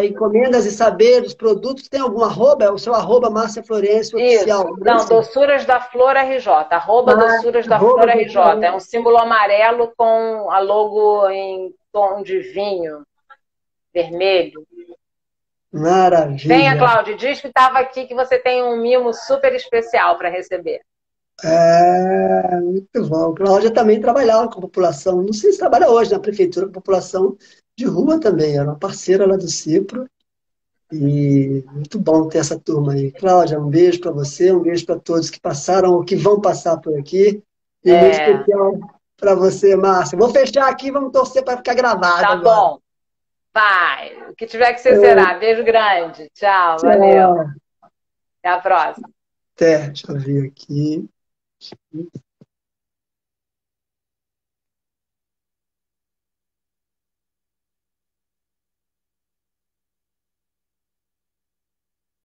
encomendas e saber dos produtos, tem algum arroba? É o seu arroba Márcia Florencio isso. Oficial, não é Não, isso? Doçuras da Flor RJ. Arroba Ah, Doçuras da arroba Flor do RJ. É um símbolo amarelo com a logo em tom de vinho vermelho. Venha, Maravilha. Cláudia, diz que estava aqui que você tem um mimo super especial para receber. Muito bom. Cláudia também trabalhava com a população, não sei se trabalha hoje na prefeitura, com a população de rua também, era uma parceira lá do Cipro, e muito bom ter essa turma aí. Cláudia, um beijo para você, um beijo para todos que passaram ou que vão passar por aqui, e um beijo É, especial para você, Márcia. Vou fechar aqui, vamos torcer para ficar gravado tá agora. bom. Vai. O que tiver que ser será. Beijo grande. Tchau, valeu. Tchau. Até a próxima. Até, deixa eu ver aqui.